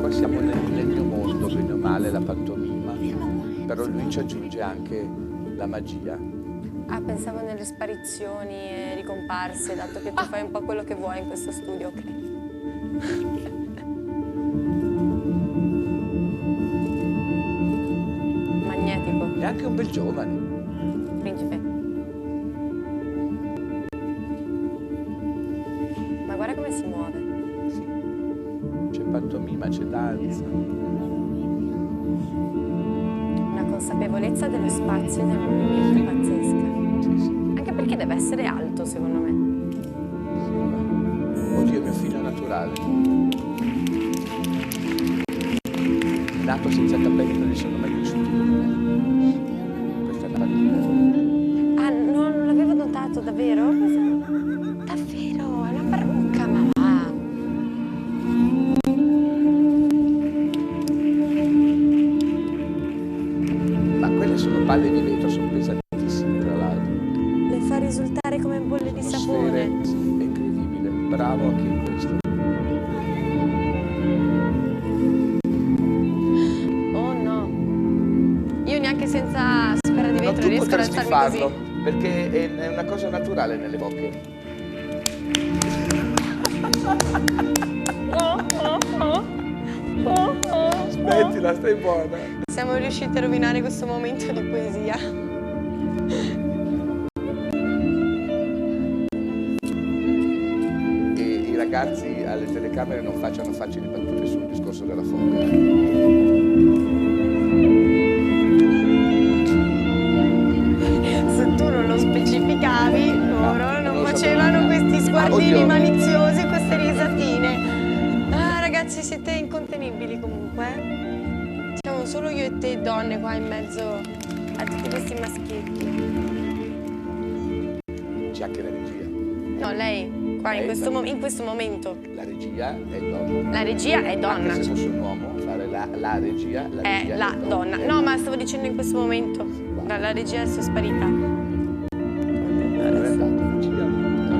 Qua siamo nel mio mondo, bene o male, la pantomima, però lui ci aggiunge anche la magia. Ah, pensavo nelle sparizioni e ricomparse, dato che tu fai un po' quello che vuoi in questo studio, ok? Magnetico. È anche un bel giovane. Principe. Ma guarda come si muove. C'è pantomima, c'è danza. Una consapevolezza dello spazio e del movimento pazzesca. Anche perché deve essere alto, secondo me. Oddio, mio figlio naturale. Nato senza capelli non gli sono mai cresciuti. Questa è la parrucca. Ah, non l'avevo notato, davvero? Davvero, è una parrucca, ma va. Ma quelle sono palle di vetro, sono pesantissime tra l'altro. Le fa risultare come bolle di sapone. Sì, è incredibile, bravo anche in questo. Oh no. Io neanche senza sfera di vetro Tu riesco ad potresti alzarmi farlo, così. perché è una cosa naturale nelle bocche. Smettila, stai buona. Siamo riusciti a rovinare questo momento di poesia. E i ragazzi alle telecamere non facciano facili battute sul discorso della foto. Se tu non lo specificavi, loro non facevano questi sguardini maliziosi e queste risatine. Ah, ragazzi, siete incontenibili comunque. Siamo solo io e te donne qua in mezzo a tutti questi maschietti. C'è anche la regia. No, lei, qua in questo momento. La regia è donna. La regia è donna. Anche se fosse un uomo, fare la regia È la donna. No, ma stavo dicendo in questo momento. La regia adesso è sparita. Non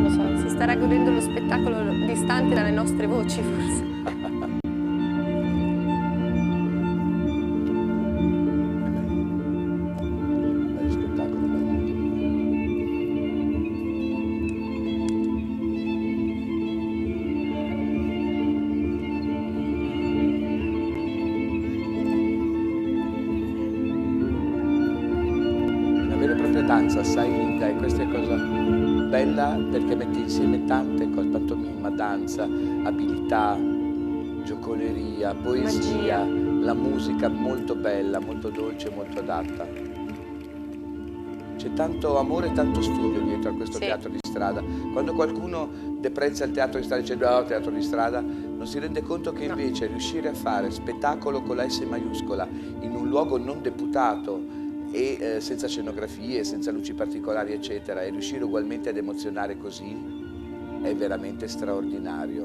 lo so, si starà godendo lo spettacolo distante dalle nostre voci, forse. danza, sai Linda, e questa è cosa bella perché metti insieme tante cose, pantomima, danza, abilità, giocoleria, poesia, la musica molto bella, molto dolce, molto adatta. C'è tanto amore e tanto studio dietro a questo teatro di strada. Quando qualcuno deprezza il teatro di strada dicendo oh, teatro di strada, non si rende conto che invece riuscire a fare spettacolo con la S maiuscola in un luogo non deputato e senza scenografie, senza luci particolari eccetera, e riuscire ugualmente ad emozionare così è veramente straordinario.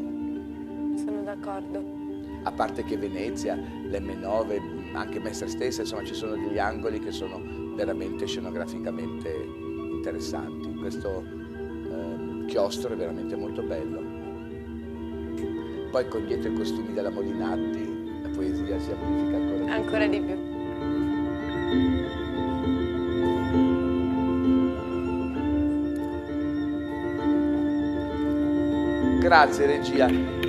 Sono d'accordo. A parte che Venezia, l'M9, anche Mestre stessa, insomma ci sono degli angoli che sono veramente scenograficamente interessanti. Questo chiostro è veramente molto bello. Poi con dietro i costumi della Molinatti la poesia si amplifica ancora. Ancora di più. Grazie regia,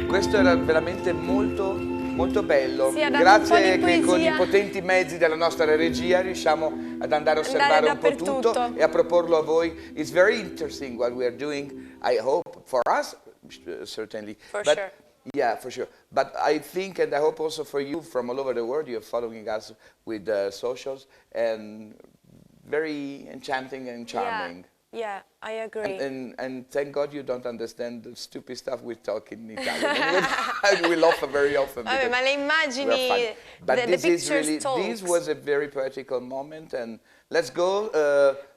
questo era veramente molto bello. Sì, ha dato grazie un po' di che con i poesia. potenti mezzi della nostra regia riusciamo ad andare a osservare un po' tutto e a proporlo a voi. It's very interesting what we are doing. I hope for us, certainly. For sure. Yeah, for sure. But I think, and I hope also for you from all over the world, you're following us with socials, and very enchanting and charming. Yeah, I agree. And thank God you don't understand the stupid stuff we talk in Italian. And we laugh very often. Vabbè, ma le immagini, But the this is pictures really, talks. this was a very poetical moment, and let's go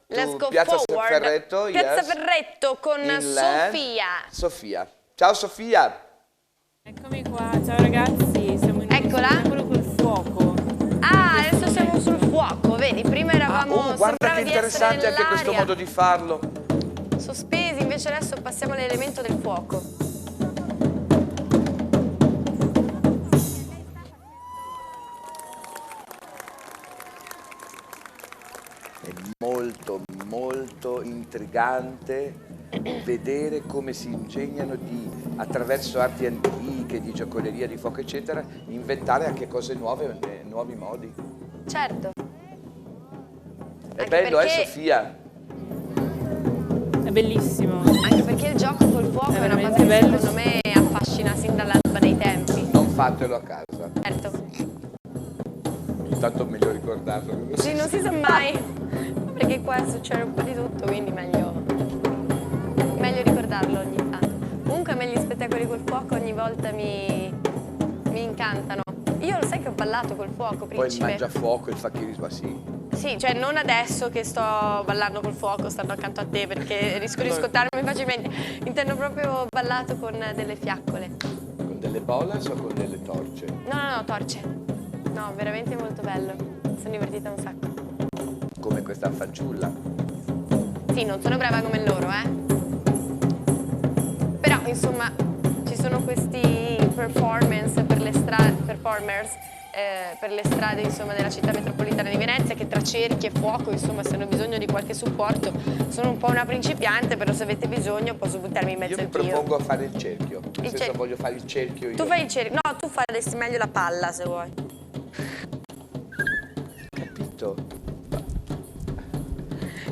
Let's go Piazza forward. Ferretto. Piazza yes. Ferretto con Sofia. Sofia. Ciao Sofia. Eccomi qua, ciao ragazzi, siamo in uno spettacolo col fuoco. Ah, adesso siamo sul fuoco, vedi? Prima eravamo Guarda che interessante anche questo modo di farlo. sospesi, invece adesso passiamo all'elemento del fuoco. È molto intrigante vedere come si ingegnano attraverso arti antiche, di giocoleria, di fuoco eccetera, inventare anche cose nuove, nuovi modi. Certo. È Anche bello, perché- Sofia? È bellissimo. Anche perché il gioco col fuoco è una cosa che secondo me affascina sin dall'alba dei tempi. Non fatelo a casa. Certo. Tanto meglio ricordarlo. Sì, non si sa mai. Perché qua succede un po' di tutto, quindi meglio ricordarlo ogni tanto. Comunque a me gli spettacoli col fuoco ogni volta mi incantano. Io lo sai che ho ballato col fuoco, Poi il principe? mangiafuoco, il fakirismo, sì. Sì, cioè non adesso che sto ballando col fuoco, stando accanto a te perché rischio di scottarmi facilmente. Intendo proprio ballato con delle fiaccole. Con delle bolas o con delle torce? No, torce. No, veramente molto bello. Mi sono divertita un sacco. Come questa fanciulla. Sì, non sono brava come loro, Però, insomma, ci sono questi performers per le strade, insomma, della città metropolitana di Venezia, che tra cerchi e fuoco, insomma, se hanno bisogno di qualche supporto, sono un po' una principiante, però se avete bisogno posso buttarmi in mezzo Io mi anch'io. propongo a fare il cerchio. Nel senso cerchio. voglio fare il cerchio io. Tu fai il cerchio. No, tu faresti meglio la palla, se vuoi. Capito?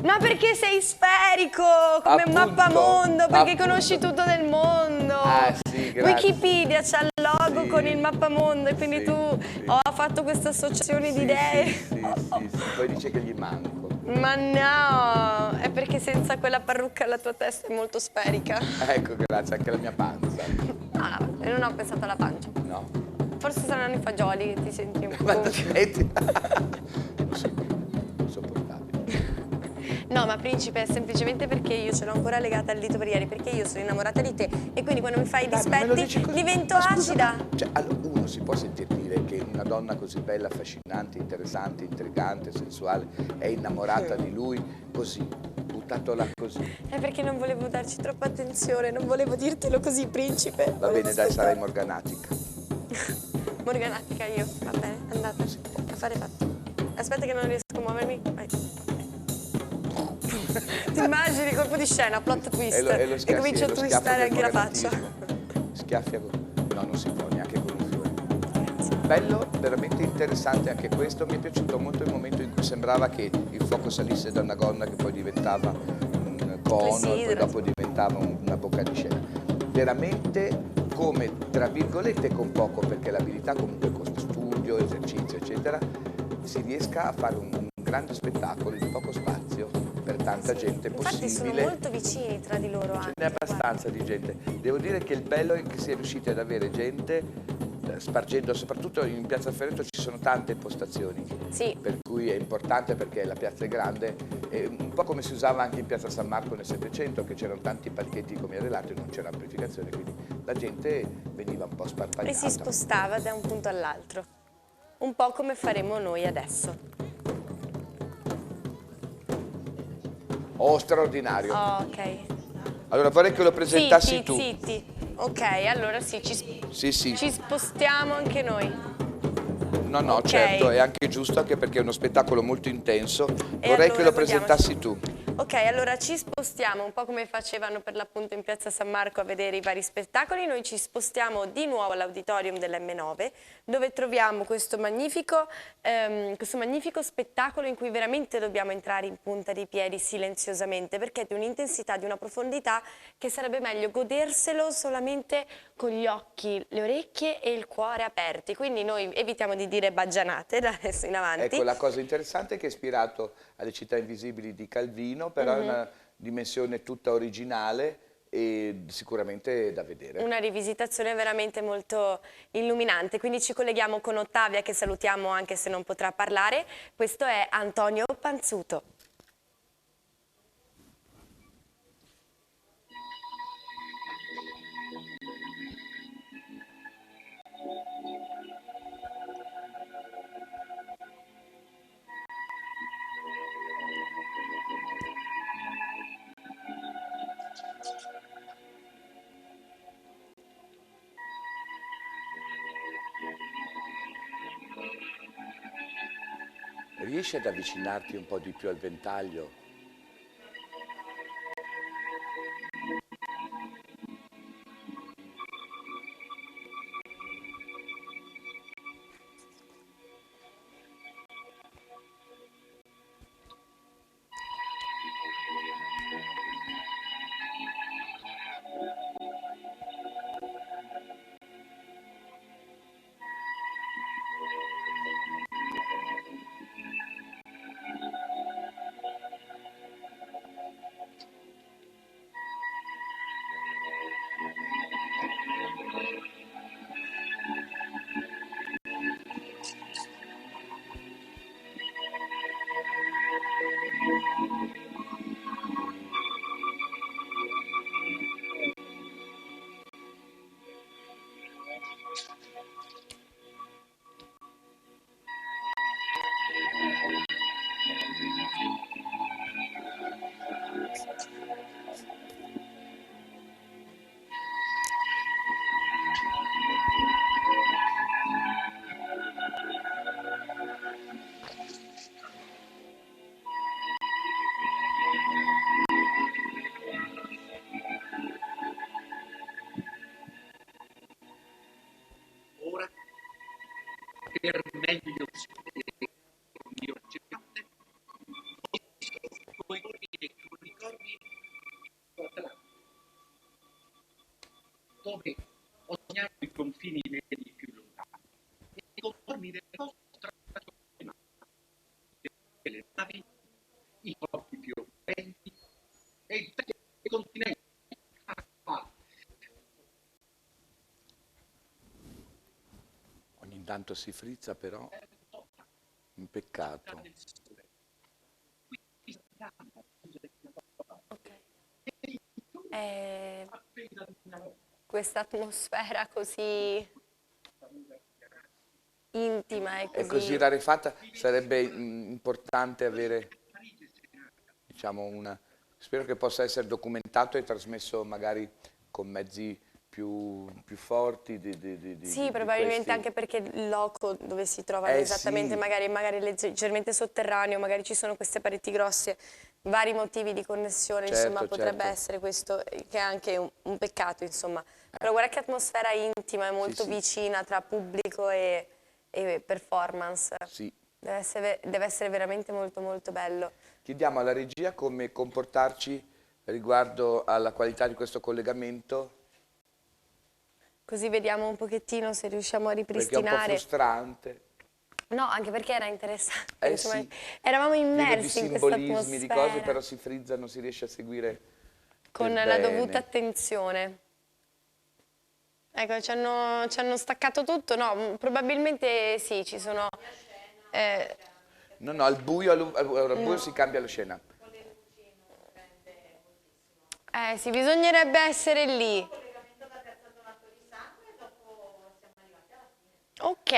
No, perché sei sferico, come un Appunto, mappamondo, perché appunto. conosci tutto del mondo. Ah, sì, grazie. Wikipedia c'ha il logo Sì, con il mappamondo e quindi sì, tu ho fatto questa associazione di idee. Sì. Poi dice che gli manco. Ma no, è perché senza quella parrucca la tua testa è molto sferica. Ecco, grazie, anche la mia panza. Ah, e non ho pensato alla pancia. No. Forse saranno i fagioli che ti senti un po'. Ma smetti. Insopportabile. No, ma principe, è semplicemente perché io ce l'ho ancora legata al dito per ieri, perché io sono innamorata di te e quindi quando mi fai i dispetti divento acida. Cioè, allora, uno si può sentir dire che una donna così bella, affascinante, interessante, intrigante, sensuale, è innamorata di lui così, buttato là così. È perché non volevo darci troppa attenzione, non volevo dirtelo così, principe. Va bene, dai, sarai morganatica. Morganatica io, va bene, andate, affare fatto. Aspetta che non riesco a muovermi, vai. Ti immagini, colpo di scena, plot twist, e comincio a twistare anche la faccia. Schiaffi a... No, non si può, neanche con un fiore. Grazie. Bello, veramente interessante anche questo. Mi è piaciuto molto il momento in cui sembrava che il fuoco salisse da una gonna che poi diventava un cono e poi dopo diventava una bocca di scena. Veramente come, tra virgolette, con poco, perché l'abilità comunque costa studio, esercizio, eccetera, si riesca a fare un grande spettacolo in poco spazio per tanta gente possibile. Infatti sono molto vicini tra di loro anche. Ce n'è abbastanza di gente. Devo dire che il bello è che si è riusciti ad avere gente spargendo, soprattutto in Piazza Ferretto ci sono tante postazioni, per cui è importante perché la piazza è grande, un po' come si usava anche in Piazza San Marco nel Settecento, che c'erano tanti palchetti come relato e non c'era amplificazione, quindi la gente veniva un po' sparpagliata. E si spostava da un punto all'altro, un po' come faremo noi adesso. Oh, straordinario. Oh, ok. Allora vorrei che lo presentassi Zitti, tu. zitti. Ok, allora sì, ci spostiamo anche noi. No, no, Ok. certo, è anche giusto, anche perché è uno spettacolo molto intenso. Vorrei allora che lo presentassi tu. Ok, allora ci spostiamo un po' come facevano per l'appunto in Piazza San Marco a vedere i vari spettacoli. Noi ci spostiamo di nuovo all'auditorium dell'M9 dove troviamo questo magnifico spettacolo in cui veramente dobbiamo entrare in punta di piedi silenziosamente perché è di un'intensità, di una profondità che sarebbe meglio goderselo solamente con gli occhi, le orecchie e il cuore aperti. Quindi noi evitiamo di dire baggianate da adesso in avanti. Ecco, la cosa interessante è che è ispirato alle Città Invisibili di Calvino, però è una dimensione tutta originale e sicuramente da vedere. Una rivisitazione veramente molto illuminante, quindi ci colleghiamo con Ottavia che salutiamo anche se non potrà parlare. Questo è Antonio Panzuto. Riesci ad avvicinarti un po' di più al ventaglio? Per meglio sapere mio oggetto, come dire che ricordi dove ho segnato i confini veri più lontani e contorni del nostro le navi, i corpi più opulenti e i continenti. Ogni tanto si frizza, però un peccato. Questa atmosfera così intima e È così rarefatta, sarebbe importante avere, diciamo, spero che possa essere documentato e trasmesso magari con mezzi più forti Sì, probabilmente anche perché il loco dove si trovano esattamente, sì. magari leggermente sotterraneo, magari ci sono queste pareti grosse, vari motivi di connessione, insomma, Certo, potrebbe certo. essere questo, che è anche un peccato, insomma. Però guarda che atmosfera intima e molto sì. vicina tra pubblico e performance. Sì. Deve essere veramente molto molto bello. Chiediamo alla regia come comportarci riguardo alla qualità di questo collegamento, Così vediamo un pochettino se riusciamo a perché è un po' ripristinare. frustrante. No, anche perché era interessante. Insomma, Sì. eravamo Pieno di immersi in questa simbolismi, di atmosfera. cose, però si frizza, non si riesce a seguire Con per la bene. dovuta attenzione. Ecco, ci hanno staccato tutto, no, probabilmente sì, ci sono... No, al buio si cambia la scena. sì, bisognerebbe essere lì. Ok,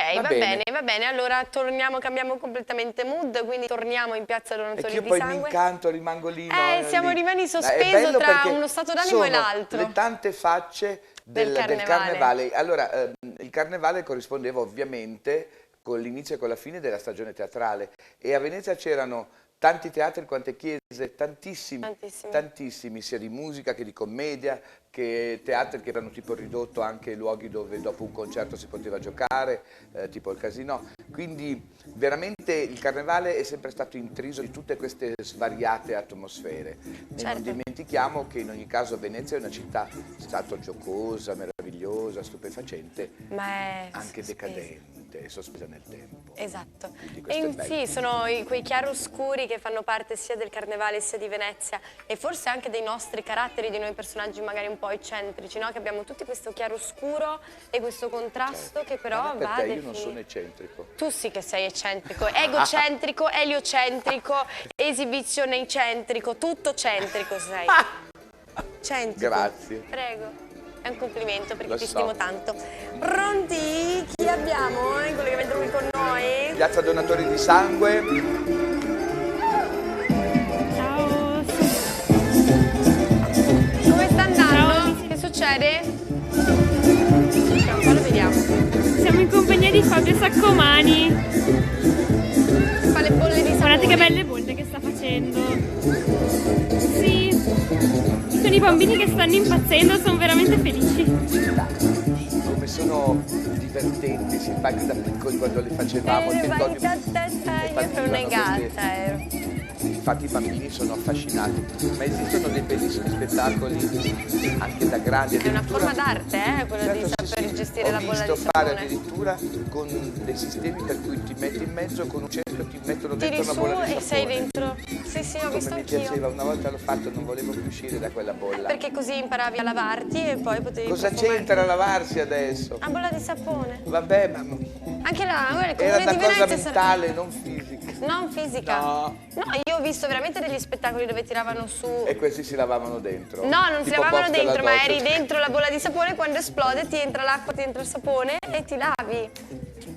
va bene, allora torniamo, cambiamo completamente mood, quindi torniamo in Piazza E Donatori che io di poi mi Sangue. incanto, rimango lì. Siamo rimani È sospeso bello tra perché uno stato d'animo e sono l'altro. le tante facce del carnevale. Allora, il carnevale corrispondeva ovviamente con l'inizio e con la fine della stagione teatrale e a Venezia c'erano tanti teatri quante chiese, tantissimi, sia di musica che di commedia, che teatri che erano tipo ridotto anche luoghi dove dopo un concerto si poteva giocare, tipo il Casino. Quindi veramente il carnevale è sempre stato intriso di tutte queste svariate atmosfere. E non dimentichiamo che in ogni caso Venezia è una città stato giocosa, meravigliosa, stupefacente, ma è anche sospesa. decadente, sospesa nel tempo. Esatto. questo è bello. Sì, sono quei chiaroscuri che fanno parte sia del carnevale sia di Venezia e forse anche dei nostri caratteri, di noi personaggi magari un po' eccentrici, no? Che abbiamo tutti questo chiaroscuro e questo contrasto che però Ma va a perché io non definire. sono eccentrico. Tu sì che sei eccentrico, egocentrico, eliocentrico, esibizionecentrico, tutto centrico sei. Centrico. Grazie. Prego. È un complimento perché Lo ti so. stimo tanto. Pronti? Chi abbiamo in collegamento qui con noi? Piazza Donatori di Sangue. Ciao. Come sta andando? Che succede? Tra un po' lo vediamo. Siamo in compagnia di Fabio Saccomani. Fa le bolle di sapone. Guardate che belle bolle che sta facendo. Sì. Sono i bambini che stanno impazzendo, sono veramente felici. Come sono divertenti, simpatici da piccoli quando le facevamo. ti ricordi? Io sono una gatta, ero. Infatti i bambini sono affascinati, ma esistono dei bellissimi spettacoli anche da grandi. È una forma d'arte, quello di saper gestire la bolla di Ho visto fare sapone. addirittura con dei sistemi per cui ti metti in mezzo con un cerchio, ti mettono dentro Tiri una su bolla di e sapone. sei dentro. Sì, ho visto Come mi anch'io. piaceva, una volta l'ho fatto, non volevo più uscire da quella bolla. Perché così imparavi a lavarti e poi potevi Cosa profumare. c'entra a lavarsi adesso? Una bolla di sapone. Vabbè, ma Anche là, guarda, il era comune una di cosa Venezia mentale, non fisica. Non fisica. No. No, io ho visto veramente degli spettacoli dove tiravano su. E questi si lavavano dentro? No, non si Tipo lavavano box della dentro, ma doccia. eri dentro la bolla di sapone, quando esplode ti entra l'acqua, ti entra il sapone e ti lavi.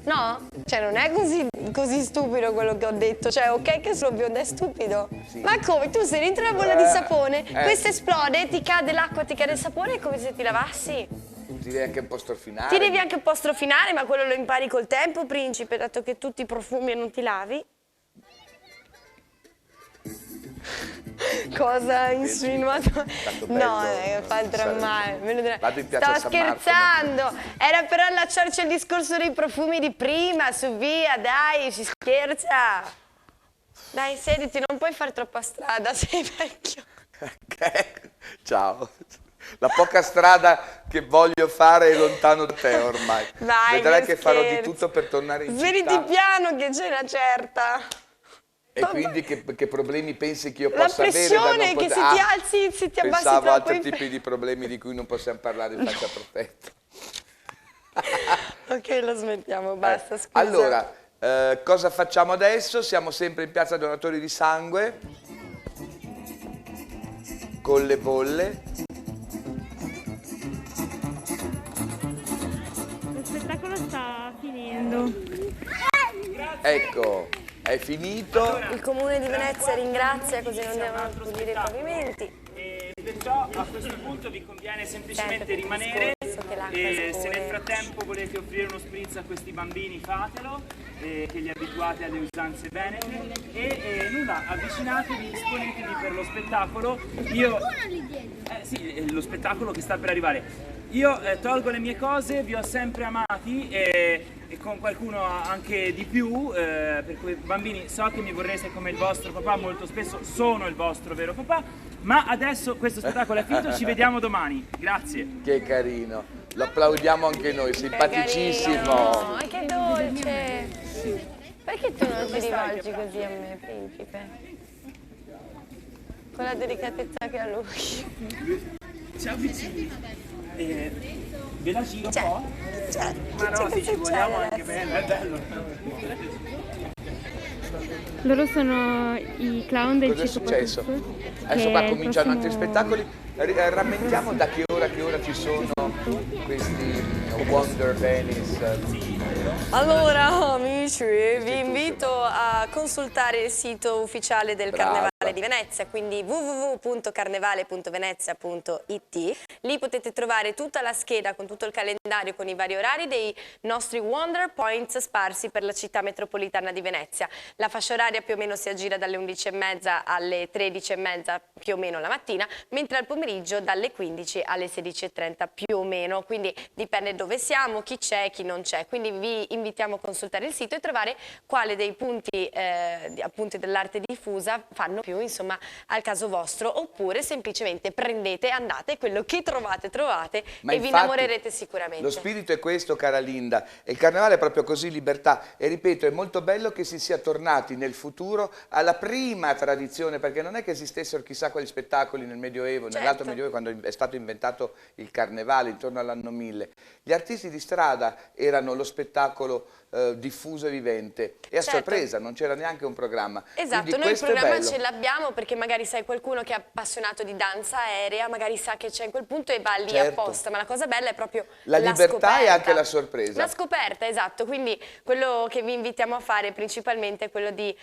No? Cioè non è così stupido quello che ho detto, cioè ok che sono bionda è stupido. Sì. Ma come? Tu sei dentro la bolla di sapone, questa esplode, ti cade l'acqua, ti cade il sapone, è come se ti lavassi. Ti devi anche un po' strofinare. Ti devi anche un po' strofinare, ma quello lo impari col tempo, principe, dato che tu ti profumi e non ti lavi. Cosa insinuato? No, fa il drammare. Vado in piazza Stavo San Marco. scherzando, era per allacciarci al discorso dei profumi di prima, su via, dai, si scherza. Dai, sediti, non puoi fare troppa strada, sei vecchio. Ciao. La poca strada che voglio fare è lontano da te ormai. Dai, Vedrai che che farò di scherzo. tutto per tornare in Svediti città. piano che c'è una certa. E quindi che problemi pensi che io La possa avere? pressione che se ti alzi, se ti abbassi pensavo a troppo altri tipi di problemi di cui non possiamo parlare in faccia protetta. Ok, lo smettiamo, basta, scusa. Allora, cosa facciamo adesso? Siamo sempre in Piazza Donatori di Sangue con le bolle. Lo spettacolo sta finendo. Ecco, è finito. Il comune di Venezia ringrazia, così non devono pulire i pavimenti. Perciò a questo punto vi conviene semplicemente rimanere che l'acqua E è se nel scura. frattempo volete offrire uno spritz a questi bambini, fatelo, che li abituate alle usanze venete. E nulla, avvicinatevi, disponetevi per lo spettacolo. Io... sì, lo spettacolo che sta per arrivare. Io tolgo le mie cose, vi ho sempre amati e con qualcuno anche di più, per cui bambini so che mi vorreste come il vostro papà, molto spesso sono il vostro vero papà, ma adesso questo spettacolo è finito, ci vediamo domani, grazie. Che carino, lo applaudiamo anche noi, simpaticissimo. Ma che dolce! Perché tu non ti rivolgi così a me, principe? Con la delicatezza che ha lui. Ci avvicini. Ve la giro un Cioè, po'? Ma no, sì, ci vogliamo anche bene, è bello. Loro sono i clown del Cosa è Circo successo? Patufo, Adesso che qua è il cominciano altri prossimo- spettacoli. Rammentiamo da che ora ci sono questi Wonder Venice. Allora, amici, vi invito a consultare il sito ufficiale del Brava. Carnevale di Venezia, quindi www.carnevale.venezia.it. Lì potete trovare tutta la scheda con tutto il calendario, con i vari orari dei nostri Wonder Points sparsi per la città metropolitana di Venezia. La fascia oraria più o meno si aggira dalle 11:30 alle 13:30 più o meno la mattina, mentre al pomeriggio dalle 15 alle 16:30 più o meno, quindi dipende dove siamo, chi c'è, chi non c'è. Quindi vi invitiamo a consultare il sito e trovare quale dei punti appunto dell'arte diffusa fanno più insomma al caso vostro, oppure semplicemente prendete, andate, quello che trovate Ma e vi infatti, innamorerete sicuramente. Lo spirito è questo, cara Linda, e il carnevale è proprio così, libertà, e ripeto, è molto bello che si sia tornati nel futuro alla prima tradizione, perché non è che esistessero chissà quali spettacoli nel Medioevo, Certo. nell'alto Medioevo, quando è stato inventato il carnevale intorno all'anno 1000. Gli artisti di strada erano lo spettacolo diffuso e vivente, e a Certo. sorpresa, non c'era neanche un programma. Esatto, Quindi noi il questo è programma bello. ce l'abbiamo perché magari sai qualcuno che è appassionato di danza aerea, magari sa che c'è in quel punto e va lì Certo. apposta, ma la cosa bella è proprio La libertà scoperta. e anche la sorpresa. La scoperta, esatto, quindi quello che vi invitiamo a fare principalmente è quello di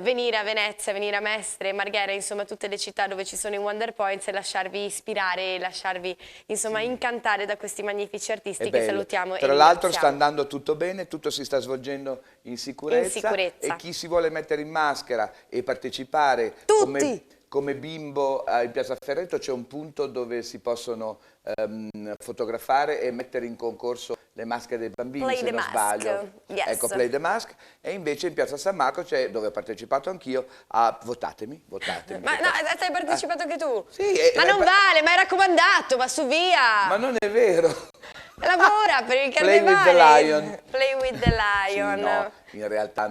venire a Venezia, venire a Mestre, Marghera, insomma tutte le città dove ci sono i Wonder Points e lasciarvi ispirare e lasciarvi insomma incantare da questi magnifici artisti È che bello. salutiamo. Tra e l'altro sta ringraziamo. andando tutto bene, tutto si sta svolgendo in sicurezza, sicurezza. e chi si vuole mettere in maschera e partecipare come bimbo in Piazza Ferretto c'è un punto dove si possono fotografare e mettere in concorso le maschere dei bambini, Play se the non Mask. sbaglio. Yes. Ecco, Play the Mask. E invece in Piazza San Marco c'è, dove ho partecipato anch'io, a votatemi. Ma no, hai partecipato anche tu? Sì, ma non vale, ma è raccomandato, ma su via! Ma non è vero. Lavora per il Play with the carnevale. Lion. Play with the Sì, Lion. no, in realtà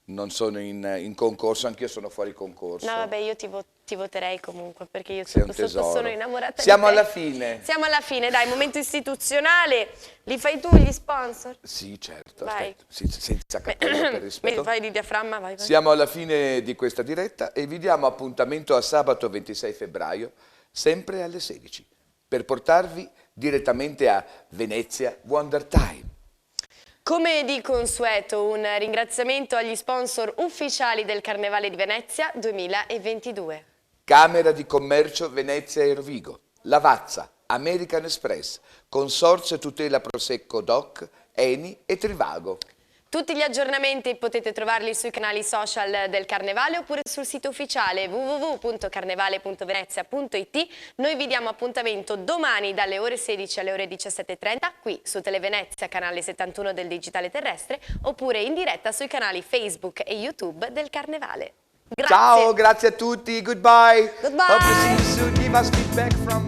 non sono in concorso, anch'io sono fuori concorso. No, vabbè, io ti voterei comunque perché io Sei un sotto tesoro. sono innamorata Siamo di te. alla fine. Siamo alla fine, dai, momento istituzionale. Li fai tu gli sponsor? Sì, certo, Vai. aspetta, senza cappello per rispetto. Fai di diaframma, vai. Siamo alla fine di questa diretta e vi diamo appuntamento a sabato 26 febbraio, sempre alle 16, per portarvi direttamente a Venezia Wonder Time. Come di consueto, un ringraziamento agli sponsor ufficiali del Carnevale di Venezia 2022. Camera di Commercio Venezia e Rovigo, Lavazza, American Express, Consorzio Tutela Prosecco Doc, Eni e Trivago. Tutti gli aggiornamenti potete trovarli sui canali social del Carnevale oppure sul sito ufficiale www.carnevale.venezia.it. Noi vi diamo appuntamento domani dalle ore 16 alle ore 17:30 qui su Televenezia, canale 71 del Digitale Terrestre, oppure in diretta sui canali Facebook e YouTube del Carnevale. Grazie. Ciao, grazie a tutti, goodbye. Goodbye. Hope to see you soon. Give us feedback from